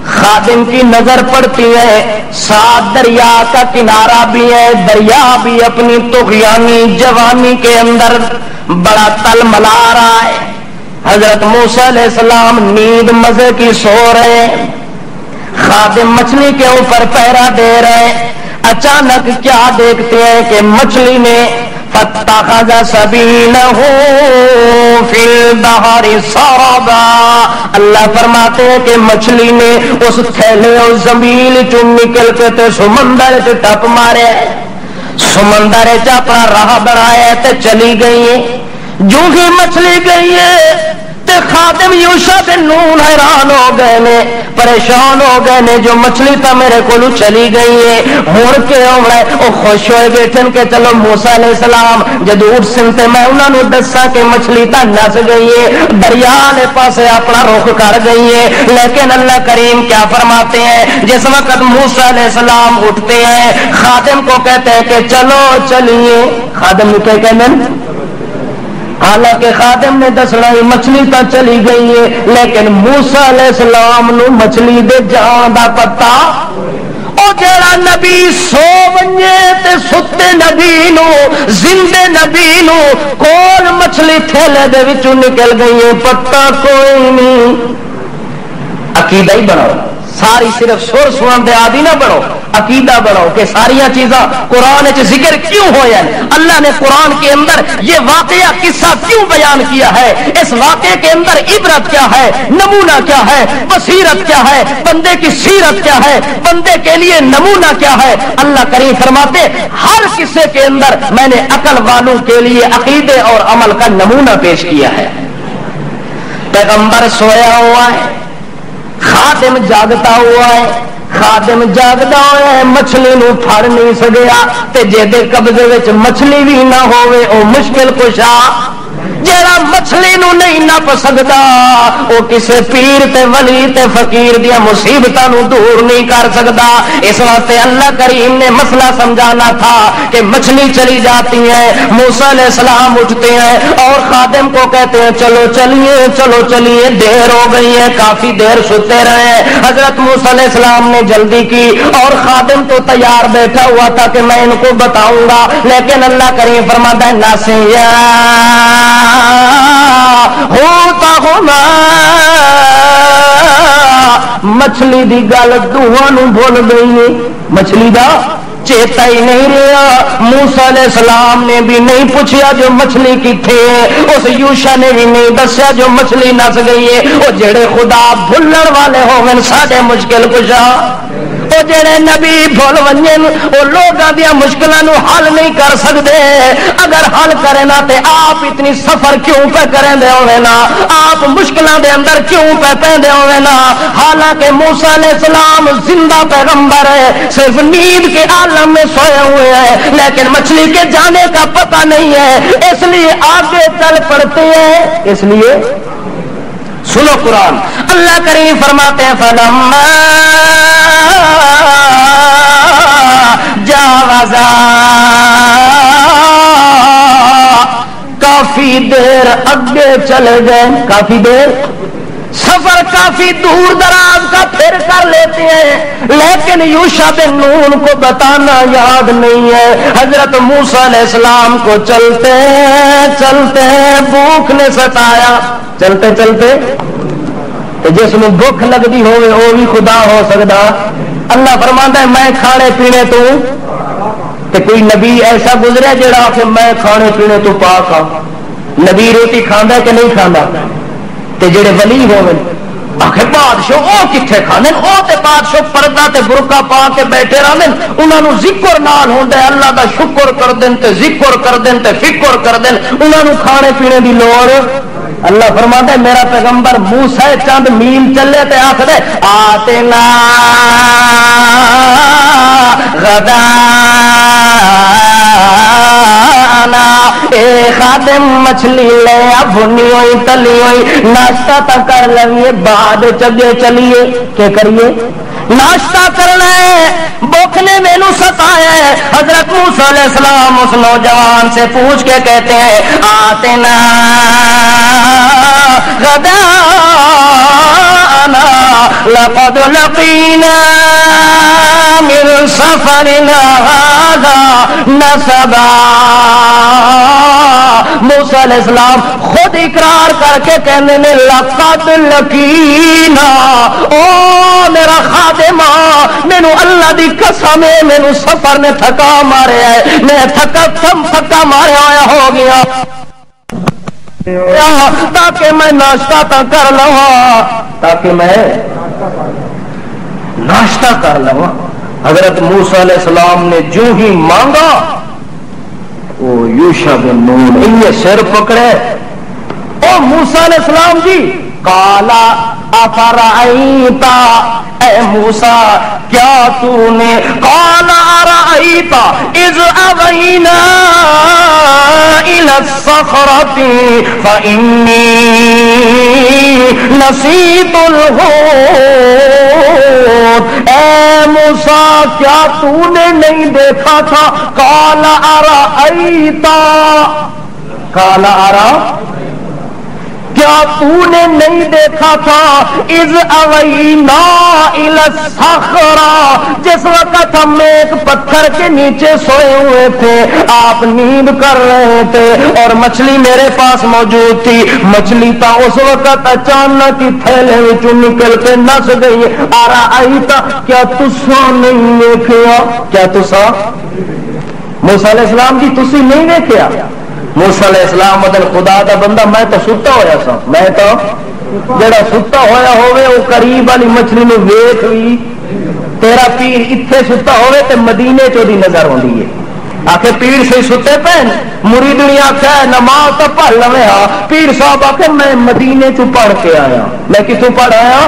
خادم کی نظر پڑتی ہے ساتھ دریا کا کنارہ بھی ہے، دریا بھی اپنی طغیانی جوانی کے اندر بڑا تل ملا رہا ہے. حضرت موسیٰ علیہ السلام نیند مزے کی سو رہے ہیں، خادم مچھلی کے اوپر پہرا دے رہے ہیں. اچانک کیا دیکھتے ہیں کہ مچھلی نے فَاتَّخَذَ سَبِيلَهُ فِي الْبَحْرِ سَرَبًا. اللہ فرماتے ہیں کہ مچھلی نے اس تھیلے اور زمین چ نکل کے تے سمندر چ ٹپ مارے، سمندر چ اپنا راہ بنایا تے چلی گئی ہے. جو ہی مچھلی گئی ہے تے خادم یوشع بن نون حیران ہو گئے نے، پریشان ہو گئے نے. جو مچھلی تا میرے کو چلی گئی ہے ہوں کے ہونا ہے. وہ خوش ہوئے بیٹھن کے چلو موسیٰ علیہ السلام جدو اٹھ سنتے میں انہوں نے دسا کہ مچھلی تا نس گئی ہے، دریا نے پاسے اپنا رخ کر گئی ہے. لیکن اللہ کریم کیا فرماتے ہیں جس وقت موسیٰ علیہ السلام اٹھتے ہیں خادم کو کہتے ہیں کہ چلو چلیے. خادم کیا کہتے ہیں؟ حالانکہ خادم نے دسنا ہی مچھلی تو چلی گئی ہے، لیکن موسیٰ علیہ السلام نو مچھلی دے جان دا پتا. او جڑا نبی سو ونجے تے ستے نبی نو زندے نبی نو کول مچھلی تھیلے دے وچوں نکل گئی ہے پتا کوئی نہیں. عقیدہ ہی بناؤ، ساری صرف سر سنن دے عادی نہ بنو، عقیدہ بناؤ کہ ساریاں چیزاں قرآن چ ذکر کیوں ہویا ہے. اللہ نے قرآن کے اندر یہ واقعہ قصہ کیوں بیان کیا ہے، اس واقعے کے اندر عبرت کیا ہے، نمونہ کیا ہے، بصیرت کیا ہے، بندے کی سیرت کیا ہے، بندے کے لیے نمونہ کیا ہے. اللہ کریم فرماتے ہر قصے کے اندر میں نے عقل والوں کے لیے عقیدے اور عمل کا نمونہ پیش کیا ہے. پیغمبر سویا ہوا ہے، خادم جاگتا ہوا ہے. خادم جاگتا ہوا ہے مچھلی نو پھڑ نہیں سکیا تے جے دے قبضے وچ مچھلی بھی نہ ہوئے او مشکل کشا. جڑا مچھلی نو نہیں نپ سکتا وہ کسے پیر تے ولی تے فقیر دیا مصیبتاں نو دور نہیں کر سکتا. اس واسطے اللہ کریم نے مسئلہ سمجھانا تھا کہ مچھلی چلی جاتی ہے، موسیٰ علیہ السلام اٹھتے ہیں اور خادم کو کہتے ہیں چلو چلیے چلو چلیے، دیر ہو گئی ہے، کافی دیر سوتے رہے. حضرت موسیٰ علیہ السلام نے جلدی کی اور خادم تو تیار بیٹھا ہوا تھا کہ میں ان کو بتاؤں گا. لیکن اللہ کریم فرماتا ہے ناسیا ہوتا ہونا مچھلی دی گل دوہاں نو بھول گئی ہے، مچھلی دا چیتا ہی نہیں رہا. موسیٰ علیہ السلام نے بھی نہیں پوچھا جو مچھلی کتنے ہے، اس یوشع نے بھی نہیں دسیا جو مچھلی نس گئی ہے. وہ جڑے خدا بھولن والے ہوئے ساڈے مشکل کشا، وہ جڑے نبی بھول ونجن وہ لوگاں دیا مشکلاں نو حل نہیں کر سکتے. اگر حل کرے نا تے آپ اتنی سفر کیوں پہ کریں دے ہوئے نا، آپ مشکلاں دے اندر کیوں پہ پیندے ہوئے نا. حالانکہ موسیٰ علیہ السلام زندہ پیغمبر ہے، صرف نیند کے عالم میں سوئے ہوئے ہیں، لیکن مچھلی کے جانے کا پتہ نہیں ہے، اس لیے آگے چل پڑتے ہیں. اس لیے سنو قرآن، اللہ کریم فرماتے ہیں فلما جاوزا کافی دیر اگے چلے گئے، کافی دیر سفر کافی دور دراز کا پھر کر لیتے ہیں، لیکن یوشع بن نون کو بتانا یاد نہیں ہے۔ حضرت موسیٰ علیہ السلام کو چلتے چلتے بھوک نے ستایا، چلتے چلتے جس میں بھوک لگتی ہوئے وہ بھی خدا ہو سکتا۔ اللہ فرماتا ہے میں کھانے پینے تو کوئی نبی ایسا گزرے جڑا کہ میں کھانے پینے تو پاک ہاں؟ نبی روٹی کھانا کہ نہیں کھانا؟ تے جڑے ولی ہوئے آخر بادشاہ وہ کتنے کھانے، وہ تے بادشاہ پردہ تے برقع پا کے بیٹھے رہنے، انہوں نے ذکر نال ہوندے اللہ دا شکر کر دین تے ذکر کر دین تے فکر کر دین، انہوں نے کھانے پینے دی لوڑ۔ اللہ فرماتا ہے میرا پیغمبر موسیٰ چند میل چلے تے آخر آتنا غدا اے خادم مچھلی لے بھنی ہوئی تلی ہوئی ناشتہ تک کر لئیے، بعد چگے چلیے کہ کریے ناشتہ کرنا ہے، بھوک نے مینو ستایا ہے۔ حضرت موسیٰ علیہ السلام اس نوجوان سے پوچھ کے کہتے ہیں آتنا غدانا لقد لقینا من سفرنا هذا نصبا۔ موسیٰ علیہ السلام خود اقرار کر کے کہنے نے لقد لقینا، او میرا خادمہ مینو اللہ دی قسم ہے مینو سفر نے تھکا مارے ہے، میں تھکا ماریا ہوا ہو گیا تاکہ میں ناشتہ تا کر لوں، تاکہ میں ناشتہ کر لوں۔ حضرت موسیٰ علیہ السلام نے جو ہی مانگا وہ یوشع بن نون انہیں سر پکڑے، او موسیٰ علیہ السلام جی قالا افرائیتا، اے موسیٰ کیا تو نے، قالا ارائیتا اذ اوینا الى الصخرۃ فانی نسیت الحوت، اے موسیٰ کیا تو نے نہیں دیکھا تھا، قالا ارائیتا، قالا ارائیتا کیا تو نے نہیں دیکھا تھا، اذ اوینا الی الصخرۃ جس وقت ہم ایک پتھر کے نیچے سوئے ہوئے تھے، آپ نیند کر رہے تھے اور مچھلی میرے پاس موجود تھی، مچھلی تا اس وقت اچانک ہی تھیلے وچوں نکل کے نس گئی۔ ارائیتا کیا تسا نہیں دیکھا، کیا تسا موسیٰ علیہ السلام جی تسی نہیں دیکھا؟ موسیٰ علیہ السلام مدل خدا دا بندہ میں تو ستا ہویا سا، میں تو جڑا ستا ہویا ہوئے وہ قریب والی مچھلی میں ویکھ بھی، تیرا پیر اتھے ستا ہوئے تے مدینے چو دی نظر ہوندی ہے، آخر پیر سے ستے پہن مرید دنیا کہا نماز تو پڑھ لوے ہاں، پیر صاحب آخر میں مدینے چو پڑھ کے آیا، میں کتوں پڑھ آیا،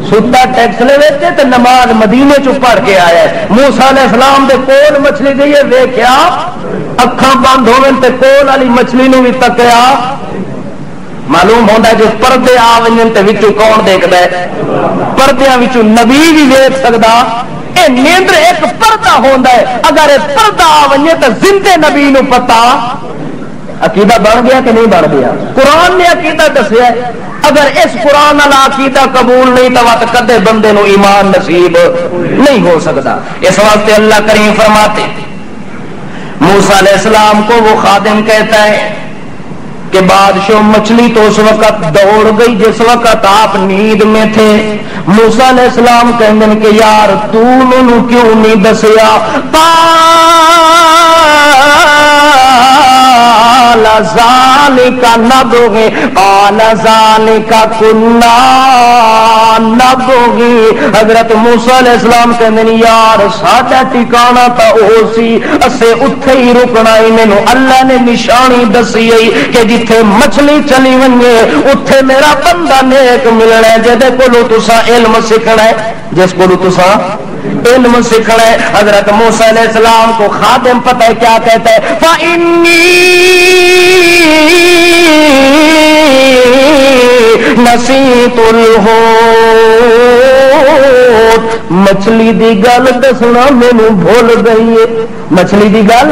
ستا ٹیکس لے ویچے تے نماز مدینے چو پڑھ کے آیا ہے۔ موسیٰ علیہ السلام دے کول مچھلی گئی ہے ویکھیا، اکھاں بند ہوئے تے کول والی مچھلی نو بھی تکیا، معلوم ہوتا ہے جو پردے آ ونجن تے وچوں کون دیکھدا ہے، پردیاں وچوں نبی بھی ویکھ سکدا، اے نیندر ایک پردہ ہوندا ہے، اگر اے پردہ آ ونجے تے زندے نبی نو پتا عقیدہ بن گیا کہ نہیں بن گیا۔ قرآن نے عقیدہ دسیا ہے، اگر اس قرآن والا عقیدہ قبول نہیں تو کدے بندے نو ایمان نصیب نہیں ہو سکتا۔ اس واسطے اللہ کریم فرماتے موسیٰ علیہ السلام کو وہ خادم کہتا ہے کہ بادشاہ مچھلی تو اس وقت دوڑ گئی جس وقت آپ نیند میں تھے۔ موسیٰ علیہ السلام کہتے ہیں کہ یار تو مینوں کیوں نہیں دسیا، قال ذالک نبغی، قال ذالک کنا نبغی۔ حضرت موسیٰ علیہ السلام کہتے ہیں یار ساڈا ٹھکانا تا او سی، اسے اتھے ہی رکنا ہی، مینوں اللہ نے نشانی دسی کہ جتھے مچھلی چلی ونجے اتھے میرا بندہ نیک ملنا ہے، جدے کولوں تساں علم سیکھنا ہے، جس کولوں تساں علم سیکھنا ہے۔ حضرت موسیٰ علیہ السلام کو خادم پتہ ہے کیا کہتا ہے، فَإِنِّي نسیت الحوت، مچھلی دی گل دسنا مینوں بھول گئی ہے، مچھلی دی گل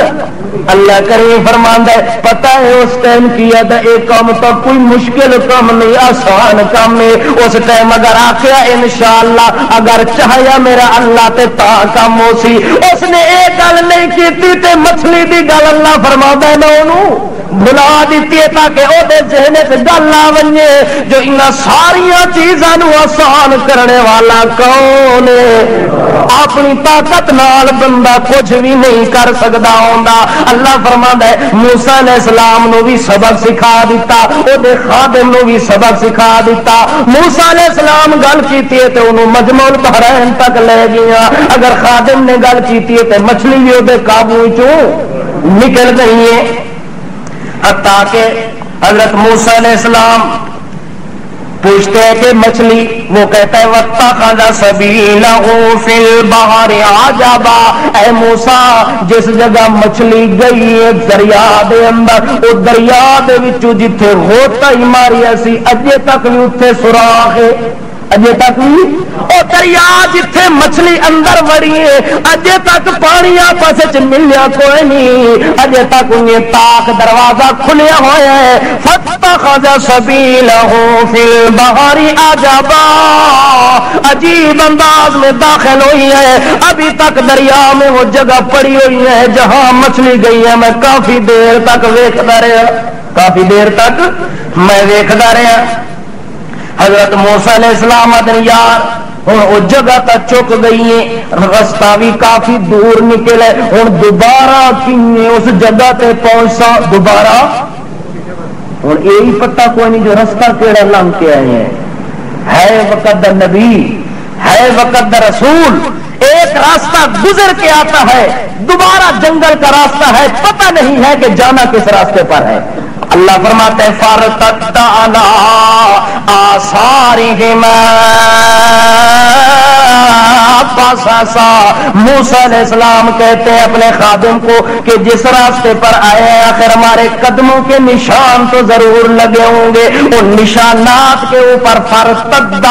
اللہ کریم فرماندا ہے پتہ ہے اس ٹائم کیا تھا ایک کام تو کوئی مشکل کام نہیں آسان کام ہے اس ٹائم اگر آخیا انشاءاللہ اگر چاہیا میرا اللہ تے تا کام ہو سی اس نے ایک گل نہیں کیتی تے مچھلی دی گل اللہ فرماتا ہے میں انہوں بلا دیتی ہے تاکہ وہ ذہن سے گل آ ونجے جو ان ساری چیزوں آسان کرنے والا کون ہے اپنی طاقت نال بندہ کچھ بھی نہیں کر سکتا ہوندا اللہ فرماتا ہے موسیٰ علیہ السلام نو بھی سبق سکھا دیتا او دے خادم نو بھی سبق سکھا دیتا موسیٰ علیہ السلام گل کیتی ہے تے انہوں مجمع البحرین تک لے گیا اگر خادم نے گل کیتی ہے تے مچھلی بھی او دے قابو چوں نکل گئی ہے حتیٰ کہ حضرت موسیٰ علیہ السلام پوچھتے ہیں کہ مچھلی وہ کہتا ہے وَاتَّخَذَ سَبِيلَهُ فِي الْبَحْرِ عَجَبًا اے موسیٰ جس جگہ مچھلی گئی ہے دریا دے اندر وہ دریا دے وچوں جتھے غوطہ ہی ماری سی اجے تک بھی اتھے سوراخ ہے اجے تک بھی وہ دریا جتھے مچھلی اندر وڑی ہے اجے تک پانی آپس وچ ملیا کوئی نہیں اجے تک انہیں تاک دروازہ کھلیا ہوا ہے فَاتَّخَذَ سَبِيلَهُ فِي الْبَحْرِ عَجَبًا عجیب انداز میں داخل ہوئی ہے ابھی تک دریا میں وہ جگہ پڑی ہوئی ہے جہاں مچھلی گئی ہے میں کافی دیر تک ویکھدا رہا کافی دیر تک میں ویکھدا رہا حضرت موسیٰ علیہ السلام آدھن یار ہوں وہ جگہ تک چک گئی ہے رستہ بھی کافی دور نکلے ہوں دوبارہ کینے اس جگہ تے پہنچا دوبارہ ہوں یہی پتہ کوئی نہیں جو رستہ کیڑا لنگ کے آئے ہے وقت دا نبی ہے وقت دا رسول ایک راستہ گزر کے آتا ہے دوبارہ جنگل کا راستہ ہے پتہ نہیں ہے کہ جانا کس راستے پر ہے اللہ فرماتے ہیں فَارْتَدَّ عَلَىٰ آثَارِهِمَا قَصَصًا موسیٰ علیہ السلام کہتے ہیں اپنے خادم کو کہ جس راستے پر آئے ہیں آخر ہمارے قدموں کے نشان تو ضرور لگے ہوں گے ان نشانات کے اوپر فَارْتَدَّ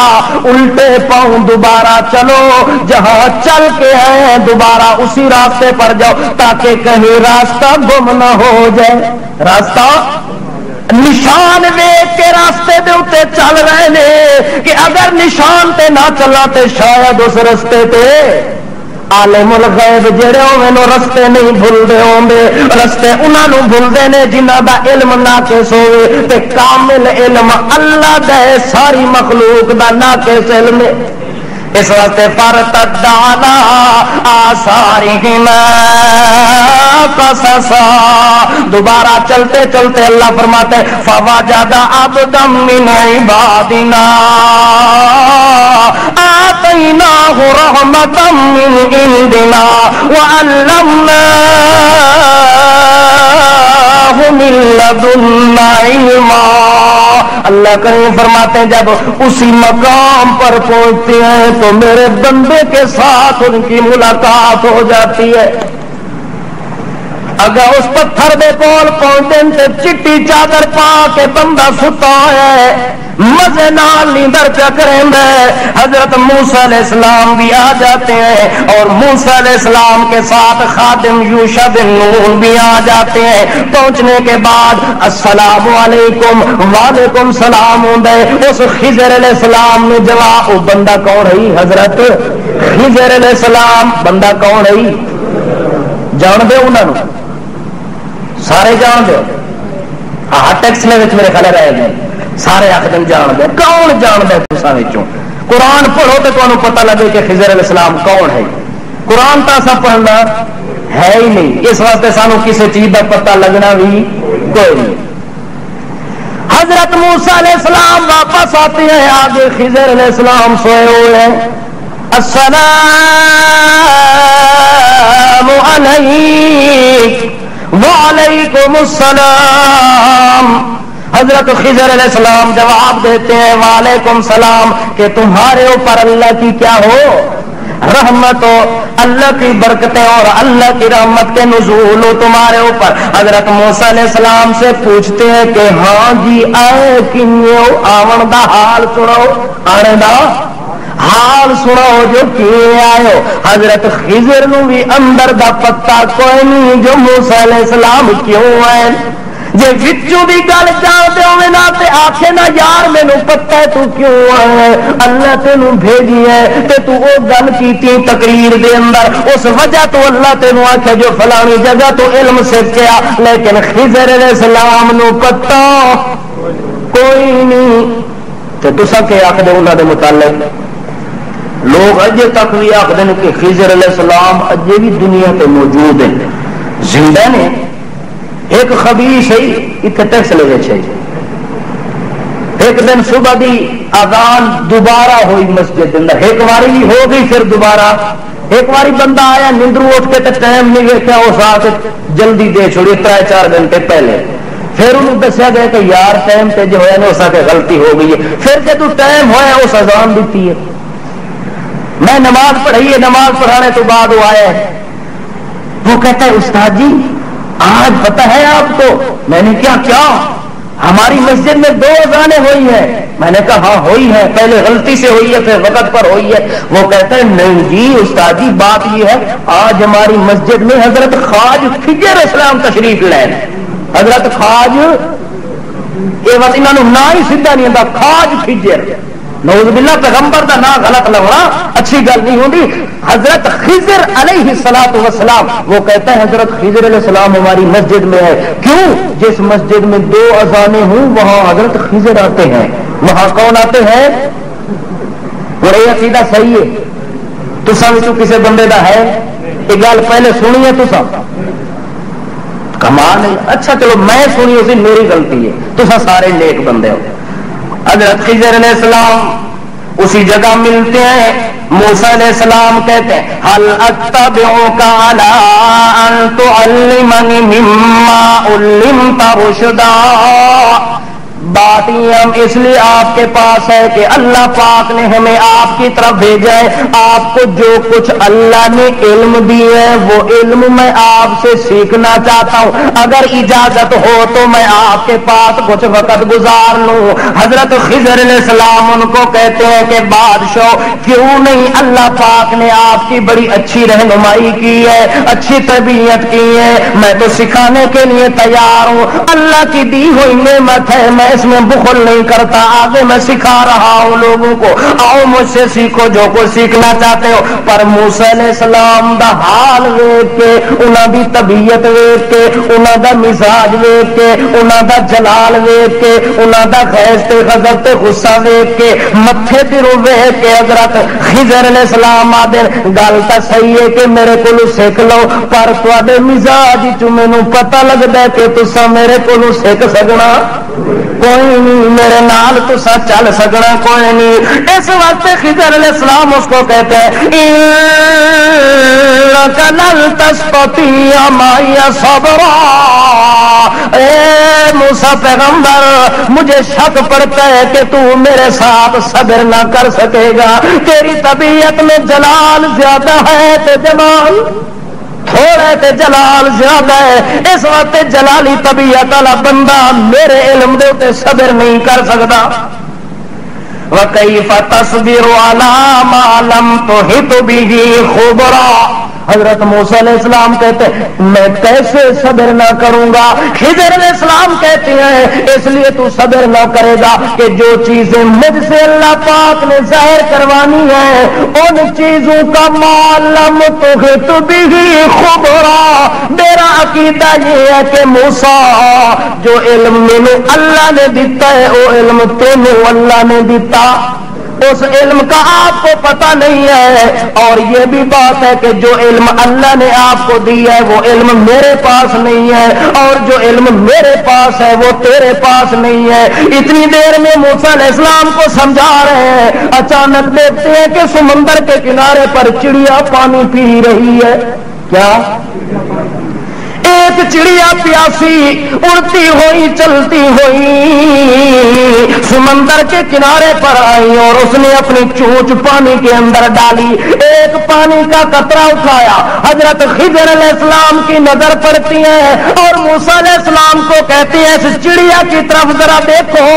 الٹے پاؤں دوبارہ چلو جہاں چل کے ہیں دوبارہ اسی راستے پر جاؤ تاکہ کہیں راستہ گم نہ ہو جائے راستہ نشان ویکھ کے راستے دے اوتے چل رہے نے کہ اگر نشان تے نہ چلا تے شاید اس رستے تے عالم الغیب جڑے ہوے نو رستے نہیں بھولدے ہوندے رستے انہاں نو بھولدے نے جنہاں دا علم ناقص ہوے تے کامل علم اللہ دا ساری مخلوق دا ناقص علم ہے اس واسطے فَارْتَدَّ عَلَىٰ آثَارِهِمَا قَصَصًا دوبارہ چلتے چلتے اللہ فرماتے ہیں فَوَجَدَ عَبْدًا مِّنْ عِبَادِنَا آتَيْنَاهُ رَحْمَةً مِّنْ عِندِنَا وَعَلَّمْنَاهُ مِن لَّدُنَّا عِلْمًا اللہ کریم فرماتے ہیں جب اسی مقام پر پہنچتے ہیں تو میرے بندے کے ساتھ ان کی ملاقات ہو جاتی ہے اگر اس پتھر دے کول پہنچتے چٹی چادر پا کے بندہ ستا ہے مزے نال نیندر چکریں حضرت موسیٰ علیہ السلام بھی آ جاتے ہیں اور موسیٰ علیہ السلام کے ساتھ خادم یوشع بن نون بھی آ جاتے ہیں پہنچنے کے بعد السلام علیکم وعلیکم سلام ہوندے اس خضر علیہ السلام نے جواب وہ بندہ کون ہے حضرت خضر علیہ السلام بندہ کون ہے جان دے انہوں نے سارے جان دے ہاں ٹیکس میں میرے خیال رہے گئے سارے آخدم جان دے کون جان دے تساں وچوں قرآن پڑھو تو تمہیں پتہ لگے کہ خضر علیہ السلام کون ہے قرآن تو ایسا پڑھنا ہے ہی نہیں اس واسطے سانو کسی چیز کا پتہ لگنا بھی کوئی نہیں حضرت موسیٰ علیہ السلام واپس آتے ہیں آگے خضر علیہ السلام سوئے ہوئے ہیں السلام علیک وعلیکم السلام حضرت خضر علیہ السلام جواب دیتے ہیں وعلیکم سلام کہ تمہارے اوپر اللہ کی کیا ہو رحمت ہو اللہ کی برکتیں اور اللہ کی رحمت کے نزول ہو تمہارے اوپر حضرت موسیٰ علیہ السلام سے پوچھتے ہیں کہ ہاں جی آئے کنیو آون دا حال سنو آنے دا حال سنو جو کیے آئے ہو. حضرت خضر نو بھی اندر دا پتہ کوئی نہیں جو موسیٰ علیہ السلام کیوں آئے. جے وچوں بھی گل جانتے ہوئے نہ تے آکھے نا یار مینوں پتہ ہے تو کیوں آئے, اللہ تینوں بھیجی ہے تے تو وہ گل کیتی تقریر دے اندر, اس وجہ تو اللہ تینوں آکھے جو فلانی جگہ تو علم سیکھیا. لیکن خضر علیہ السلام نو پتہ کوئی نہیں. تے تساں کہ آکھدے انہاں دے متعلق؟ لوگ اجے تک بھی آکھدے نے کہ خضر علیہ السلام اجے بھی دنیا تے موجود ہیں, زندہ نے. ایک خبیث ہے اتنے ٹیکس لے گئے. ایک دن صبح دی اذان دوبارہ ہوئی مسجد اندر, ایک باری بھی ہو گئی پھر دوبارہ. ایک باری بندہ آیا نیندرو اٹھ کے ٹائم نہیں ویکھیا, اس آ کے جلدی دے چھوڑی 3-4 گھنٹے پہلے. پھر انہوں دسیا گیا کہ یار ٹائم تے جو ہوا نا اس کے غلطی ہو گئی ہے. پھر جدو ٹائم ہوا اس اذان دیتی ہے, میں نماز پڑھائی ہے, نماز پڑھانے تو بعد وہ آیا ہے. وہ کہتا ہے استاد جی آج پتہ ہے آپ کو؟ میں نے کیا ہماری مسجد میں 2 اذانیں ہوئی ہیں. میں نے کہا ہاں ہوئی ہے, پہلے غلطی سے ہوئی ہے پھر وقت پر ہوئی ہے. وہ کہتا ہے نہیں جی استاد جی بات یہ ہے آج ہماری مسجد میں حضرت خواج خضر اسلام تشریف لائے. حضرت خواج یہ بات انہوں نہ ہی سیدھا نہیں آتا, خواج خضر نعوذ باللہ پیغمبر دا نام غلط لگنا اچھی گل نہیں ہوتی. حضرت خضر علیہ الصلوۃ والسلام, وہ کہتا ہے حضرت خضر علیہ السلام ہماری مسجد میں ہے. کیوں؟ جس مسجد میں 2 اذانیں ہوں وہاں حضرت خضر آتے ہیں. وہاں کون آتے ہیں؟ اور یہ عقیدہ صحیح ہے. تساں وچوں کسی بندے دا ہے یہ گل پہلے سنی ہے تساں؟ کمال ہے. اچھا چلو میں سنی اسی میری غلطی ہے, تساں سارے نیک بندے ہو. حضرت خضر علیہ السلام اسی جگہ ملتے ہیں. موسیٰ علیہ السلام کہتے ہیں هل اتبعک علی ان تعلمنی مما علمت رشدا. بات یہ ہم اس لیے آپ کے پاس ہے کہ اللہ پاک نے ہمیں آپ کی طرف بھیجا ہے. آپ کو جو کچھ اللہ نے علم دی ہے وہ علم میں آپ سے سیکھنا چاہتا ہوں. اگر اجازت ہو تو میں آپ کے پاس کچھ وقت گزار لوں. حضرت خضر علیہ السلام ان کو کہتے ہیں کہ بادشاہ کیوں نہیں, اللہ پاک نے آپ کی بڑی اچھی رہنمائی کی ہے, اچھی تربیت کی ہے, میں تو سکھانے کے لیے تیار ہوں. اللہ کی دی ہوئی نعمت ہے, میں اس میں بخل نہیں کرتا. آگے میں سکھا رہا ہوں لوگوں کو, آؤ مجھ سے سیکھو جو کچھ سیکھنا چاہتے ہو. پر موسیٰ علیہ السلام دا حال ویکھ کے, انہاں دی طبیعت ویکھ کے, انہاں دا مزاج ویکھ کے, انہاں دا جلال ویکھ کے, انہاں دا غیظ تے غضب تے غصہ ویکھ کے, متھے تے رو ویکھ کے حضرت خضر علیہ السلام آدھے گل تا صحیح ہے کہ میرے کولوں سیکھ لو, پر تواڈے مزاج چ مینوں پتہ لگدا ہے کہ تساں میرے کولوں سیکھ سکنا کوئی نہیں, میرے نال تسا چل سکنا کوئی نہیں. اس وقت خضر علیہ السلام اس کو کہتے ہیں انک لن تستطیع معی صبرا. اے موسیٰ پیغمبر مجھے شک پڑتا ہے کہ تو میرے ساتھ صبر نہ کر سکے گا. تیری طبیعت میں جلال زیادہ ہے تے جمال تھوڑا تے جلال زیادہ ہے. اس وقت جلالی طبیعت والا بندہ میرے علم دے تے صبر نہیں کر سکتا. وَكَيْفَ تَصْبِرُ عَلَى مَا لَمْ تُحِطْ بِهِ خُبْرًا. حضرت موسیٰ علیہ السلام کہتے ہیں میں کیسے صبر نہ کروں گا. خضر علیہ السلام کہتے ہیں اس لیے تو صبر نہ کرے گا کہ جو چیزیں مجھ سے اللہ پاک نے ظاہر کروانی ہے ان چیزوں کا معلوم تو بھی خبرا. میرا عقیدہ یہ ہے کہ موسیٰ جو علم مینوں اللہ نے دیتا ہے وہ علم تینوں اللہ نے دیتا, اس علم کا آپ کو پتہ نہیں ہے. اور یہ بھی بات ہے کہ جو علم اللہ نے آپ کو دی ہے وہ علم میرے پاس نہیں ہے, اور جو علم میرے پاس ہے وہ تیرے پاس نہیں ہے. اتنی دیر میں موسیٰ علیہ السلام کو سمجھا رہے ہیں, اچانک دیکھتے ہیں کہ سمندر کے کنارے پر چڑیا پانی پی رہی ہے. کیا ایک چڑیا پیاسی اڑتی ہوئی چلتی ہوئی سمندر کے کنارے پر آئی اور اس نے اپنی چونچ پانی کے اندر ڈالی, ایک پانی کا قطرہ اٹھایا. حضرت خضر علیہ السلام کی نظر پڑتی ہے اور موسیٰ علیہ السلام کو کہتی ہے اس چڑیا کی طرف ذرا دیکھو.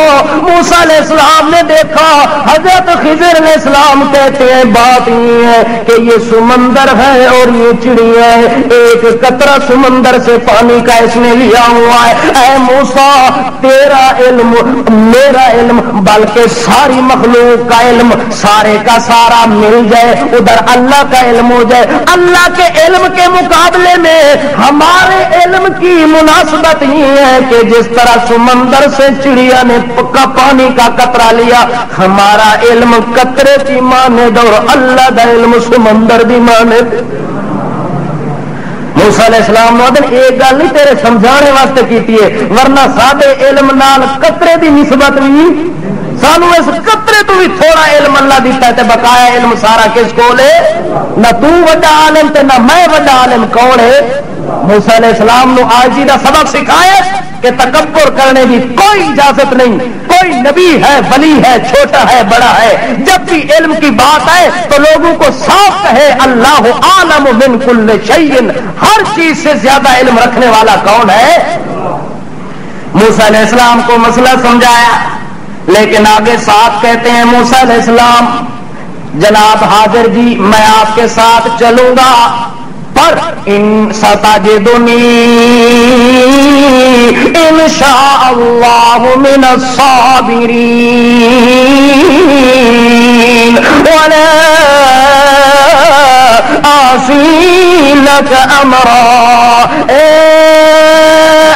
موسیٰ علیہ السلام نے دیکھا, حضرت خضر علیہ السلام کہتے ہیں بات یہ ہے کہ یہ سمندر ہے اور یہ چڑیا ہے، ایک قطرہ سمندر سے پانی کا اس نے لیا ہوا ہے۔ اے موسیٰ تیرا علم میرا علم بلکہ ساری مخلوق کا علم سارے کا سارا مل جائے، ادھر اللہ کا علم ہو جائے، اللہ کے علم کے مقابلے میں ہمارے علم کی مناسبت یہ ہے کہ جس طرح سمندر سے چڑیا نے پکا پانی کا قطرہ لیا، ہمارا علم قطرے کی مانند اور اللہ کا علم سمندر کی مانند۔ موسیٰ علیہ السلام نے ایک گل نہیں تیرے سمجھانے واسطے کیتی ہے، ورنہ سادے علم نال قطرے دی نسبت بھی سانو اس قطرے تو بھی تھوڑا علم اللہ دیتا ہے، تے بقایا علم سارا کس کول ہے؟ نہ تو وڈا عالم تے نہ میں وڈا عالم، کون ہے؟ موسیٰ علیہ السلام نے عاجزی دا سبق سکھایا کہ تکبر کرنے کی کوئی اجازت نہیں، کوئی نبی ہے ولی ہے چھوٹا ہے بڑا ہے، جب بھی علم کی بات آئے تو لوگوں کو صاف کہے اللہ عالم من کل شیء، ہر چیز سے زیادہ علم رکھنے والا کون ہے؟ موسیٰ علیہ السلام کو مسئلہ سمجھایا، لیکن آگے ساتھ کہتے ہیں موسیٰ علیہ السلام جناب حاضر جی میں آپ کے ساتھ چلوں گا، پر ان ستجدنی انشاء اللہ من الصابرین ولا آسی لک امرا۔ اے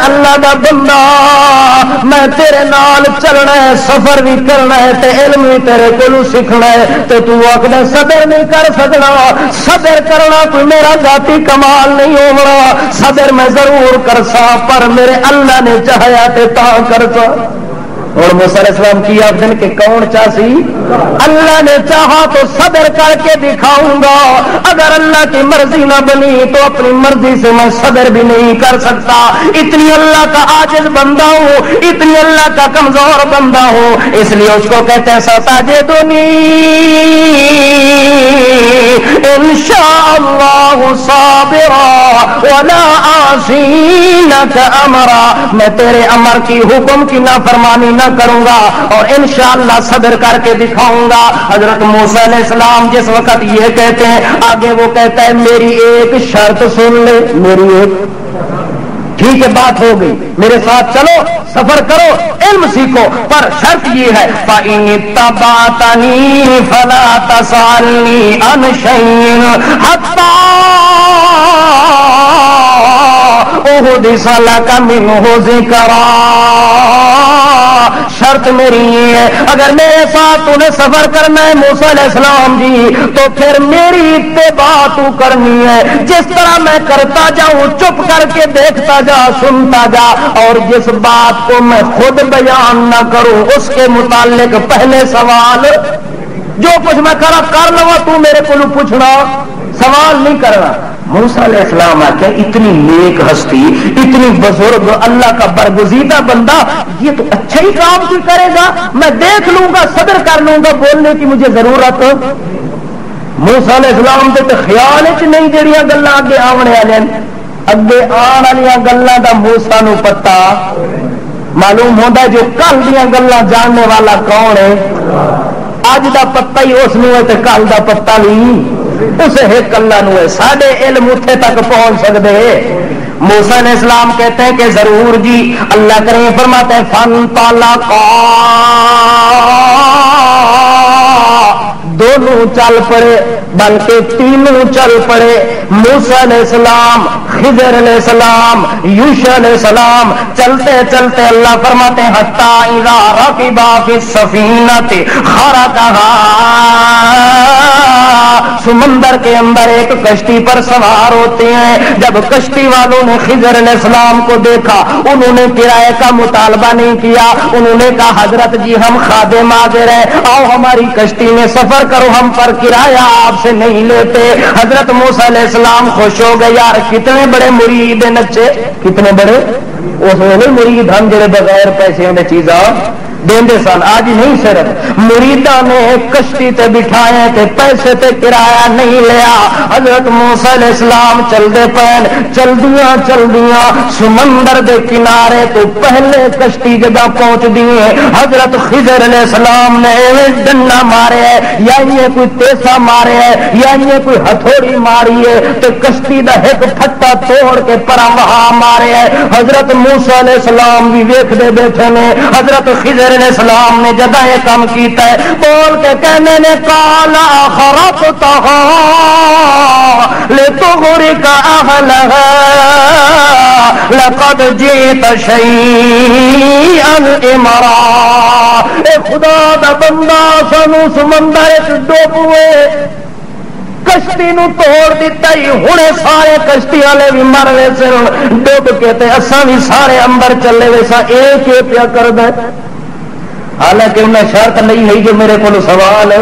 اللہ دا بندہ میں تیرے نال چلنا ہے، سفر بھی کرنا ہے تے علم بھی تیرے کولوں سیکھنا ہے، تے تو آکھدا صبر نہیں کر سکنا، صبر کرنا کوئی میرا ذاتی کمال نہیں ہونا، صبر میں ضرور کر سا پر میرے اللہ نے چاہیا تے تا کر سا۔ اور موسیٰ علیہ السلام کی آخر کہ کون چاہسی؟ اللہ نے چاہا تو صبر کر کے دکھاؤں گا، اگر اللہ کی مرضی نہ بنی تو اپنی مرضی سے میں صبر بھی نہیں کر سکتا، اتنی اللہ کا عاجز بندہ ہوں، اتنی اللہ کا کمزور بندہ ہوں، اس لیے اس کو کہتے ہیں ستجدنی انشاء اللہ صابرا ولا اعصی لک امرا، میں تیرے امر کی حکم کی نافرمانی نہ کروں گا اور انشاءاللہ صبر کر کے دکھاؤں گا۔ حضرت موسیٰ علیہ السلام جس وقت یہ کہتے ہیں آگے وہ کہتا ہے میری ایک شرط سن لے، میری ایک، ٹھیک ہے بات ہو گئی، میرے ساتھ چلو سفر کرو علم سیکھو، پر شرط یہ ہے فَإِنِ اتَّبَعْتَنِي فَلَا تَسْأَلْنِي عَنْ شَيْءٍ حَتَّى أُحْدِثَ لَكَ مِنْهُ ذِكْرًا۔ شرط میری یہ ہے اگر میرے ساتھ تو نے سفر کرنا ہے موسیٰ علیہ السلام جی تو پھر میری اتباع تو کرنی ہے، جس طرح میں کرتا جاؤں چپ کر کے دیکھتا جا سنتا جا، اور جس بات کو میں خود بیان نہ کروں اس کے متعلق پہلے سوال جو کچھ میں کر لوں تو میرے کو پوچھنا، سوال نہیں کرنا۔ موسیٰ علیہ السلام آتے اتنی نیک ہستی، اتنی بزرگ اللہ کا برگزیدہ بندہ، یہ تو اچھا ہی کام کی کرے گا، میں دیکھ لوں گا صبر کر لوں گا، بولنے کی مجھے ضرورت۔ موسیٰ علیہ السلام کے تو خیال چ نہیں جڑیاں گلاں اگے آنے والے اگے آن والیاں گلاں دا موسیٰ نو پتہ معلوم ہوتا ہے، جو کل دیاں گلاں جاننے والا کون ہے؟ اج دا پتہ ہی اس نو ہے تے کل دا پتہ نہیں اسے ایک اللہ نو ہے، ساڈے علم اتنے تک پہنچ سکتے۔ موسیٰ علیہ السلام کہتے ہیں کہ ضرور جی، اللہ کریم فرماتے ہیں فانطلقا، دونوں چل پڑے بلکہ تینوں چل پڑے، موسیٰ علیہ السلام، خضر علیہ السلام، یوشع علیہ السلام، چلتے چلتے اللہ فرماتے ہیں حتی اذا رکبا فی السفینۃ خرقھا، سمندر کے اندر ایک کشتی پر سوار ہوتے ہیں، جب کشتی والوں نے خضر علیہ السلام کو دیکھا انہوں نے کرائے کا مطالبہ نہیں کیا، انہوں نے کہا حضرت جی ہم خادم حاضر ہیں، آؤ ہماری کشتی میں سفر کرو، ہم پر کرایہ آپ سے نہیں لیتے۔ حضرت موسیٰ علیہ السلام خوش ہو گئے، یار کتنے بڑے مرید نچے، کتنے بڑے اس ویلے مرید ہم جڑے بغیر پیسے نے چیزاں دیندے سن، آج نہیں صرف مریداں نے کشتی تے بٹھائے تے پیسے تے کرایہ نہیں لیا. حضرت موسیٰ علیہ السلام چلدے پین، چلدیاں چلدیاں سمندر دے کنارے تو پہلے کشتی جگہ پہنچ دیے. حضرت خضر علیہ السلام نے ڈنڈا مارے ہے یا یہ کوئی تیسا مارے ہے یا یہ کوئی ہتھوڑی ماری ہے تو کشتی دا ایک پھٹا توڑ کے پرا وہاں مارے ہے. حضرت موسیٰ علیہ السلام بھی ویکھدے بیٹھے نے. حضرت خضر علیہ السلام نے جدہ یہ کام کیتا ہے بول کے کہنے نے کالا خرقتہا لتغرق اہلہا لقد جئت شیئا امرا. اے خدا دا بندہ سانو سمندر ڈوب ہوئے کشتی نو توڑ دیتا ہی ہونے سارے کشتی والے بھی مر رہے سے ڈوب کے تے اساں بھی سارے اندر چلے ہوئے سا. ایک ہی پیا کر دے حالانکہ انہیں شرط نہیں ہے جو میرے کو سوال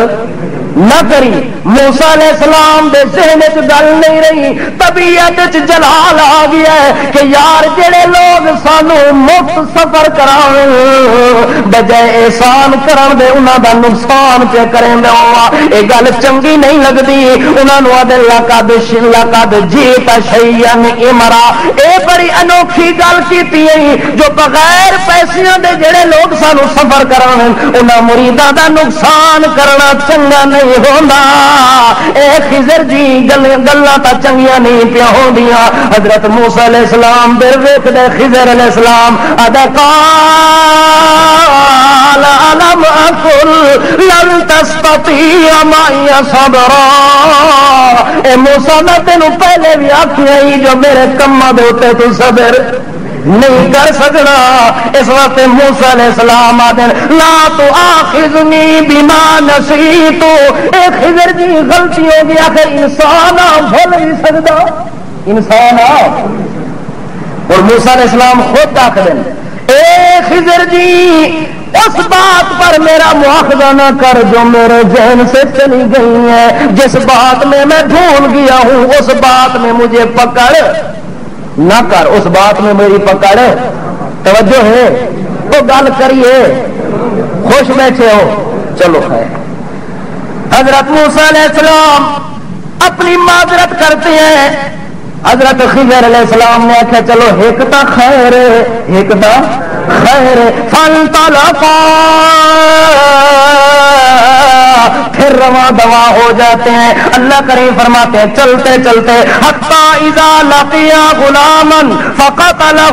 نہ کری. موسیٰ علیہ السلام دے ذہن وچ گل نہیں رہی، طبیعت وچ جلال آ گیا ہے کہ یار جڑے لوگ سانو مفت سفر کراون بجائے احسان کرن دے انہاں دا نقصان پہ کریں دے یہ گل چنگی نہیں لگدی. انہاں نو دے لقد جئت شیئا امرا. اے بڑی انوکھی گل کیتی ہے جو بغیر پیسیاں دے جڑے لوگ سانو سفر کراون انہاں مریداں دا نقصان کرنا چنگا نہیں ہوندا. اے خضر جی گلاں تا چنگیاں نہیں پیا ہوندیاں. حضرت موسیٰ علیہ السلام دے ویکھدے خضر علیہ السلام ادا قال الم اقل لن تستطيع معي صبرا. اے موسیٰ میں تینوں پہلے بھی آکھیا ہی جو میرے کماں دے اوتے تو صبر نہیں کر سکنا. اس وقت موسیٰ علیہ السلام آدھے لا تو آخذنی بما نسیتو. اے خضر جی غلطی ہو گئی آخر انسان بھول نہیں سکتا انسان. اور موسیٰ علیہ السلام خود آخر اے خضر جی اس بات پر میرا مواخذہ نہ کر جو میرے ذہن سے چلی گئی ہے. جس بات میں بھول گیا ہوں اس بات میں مجھے پکڑ نہ کر. اس بات میں میری پکڑ توجہ ہے تو گل کریے خوش بیٹھے ہو چلو خیر. حضرت موسیٰ علیہ السلام اپنی معذرت کرتے ہیں. حضرت خضر علیہ السلام نے آخیا چلو ایک تا خیر ایک تا خیر. فانطلقا پھر رواں دواں ہو جاتے ہیں. اللہ کریم فرماتے ہیں چلتے چلتے حتی اذا لقیا غلاما فقتلہ.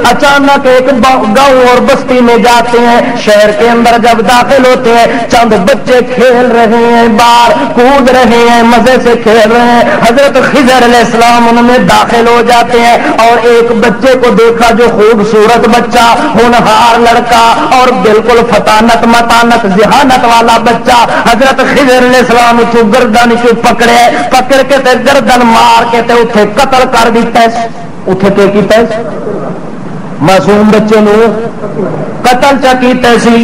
اچانک ایک گاؤں اور بستی میں جاتے ہیں. شہر کے اندر جب داخل ہوتے ہیں چند بچے کھیل رہے ہیں باہر کود رہے ہیں مزے سے کھیل رہے ہیں. حضرت خضر علیہ السلام ان میں داخل ہو جاتے ہیں اور ایک بچے کو دیکھا جو خوبصورت بچہ ہونہار لڑکا اور بالکل فطانت متانت ذہانت والا بچہ. حضرت خضر علیہ السلام اتو گردن چ پکڑے پکڑ کے تے گردن مار کے تے اتنے قتل کر دیتا ہے. اتنے کیتا ہے معصوم بچے نو قتل چا کیتا سی.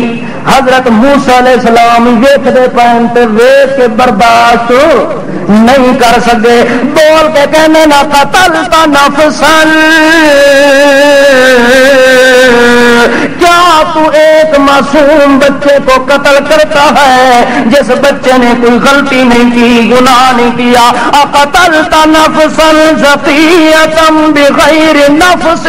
حضرت موسیٰ علیہ السلام ویکھدے پین تے ویکھ کے برداشت نہیں کر سکے. بول کے کہنے نہ قتلت نفسا کیا تو ایک معصوم بچے کو قتل کرتا ہے جس بچے نے کوئی غلطی نہیں کی گناہ نہیں کیا. اقتلت نفسا زکیۃ بغیر نفس.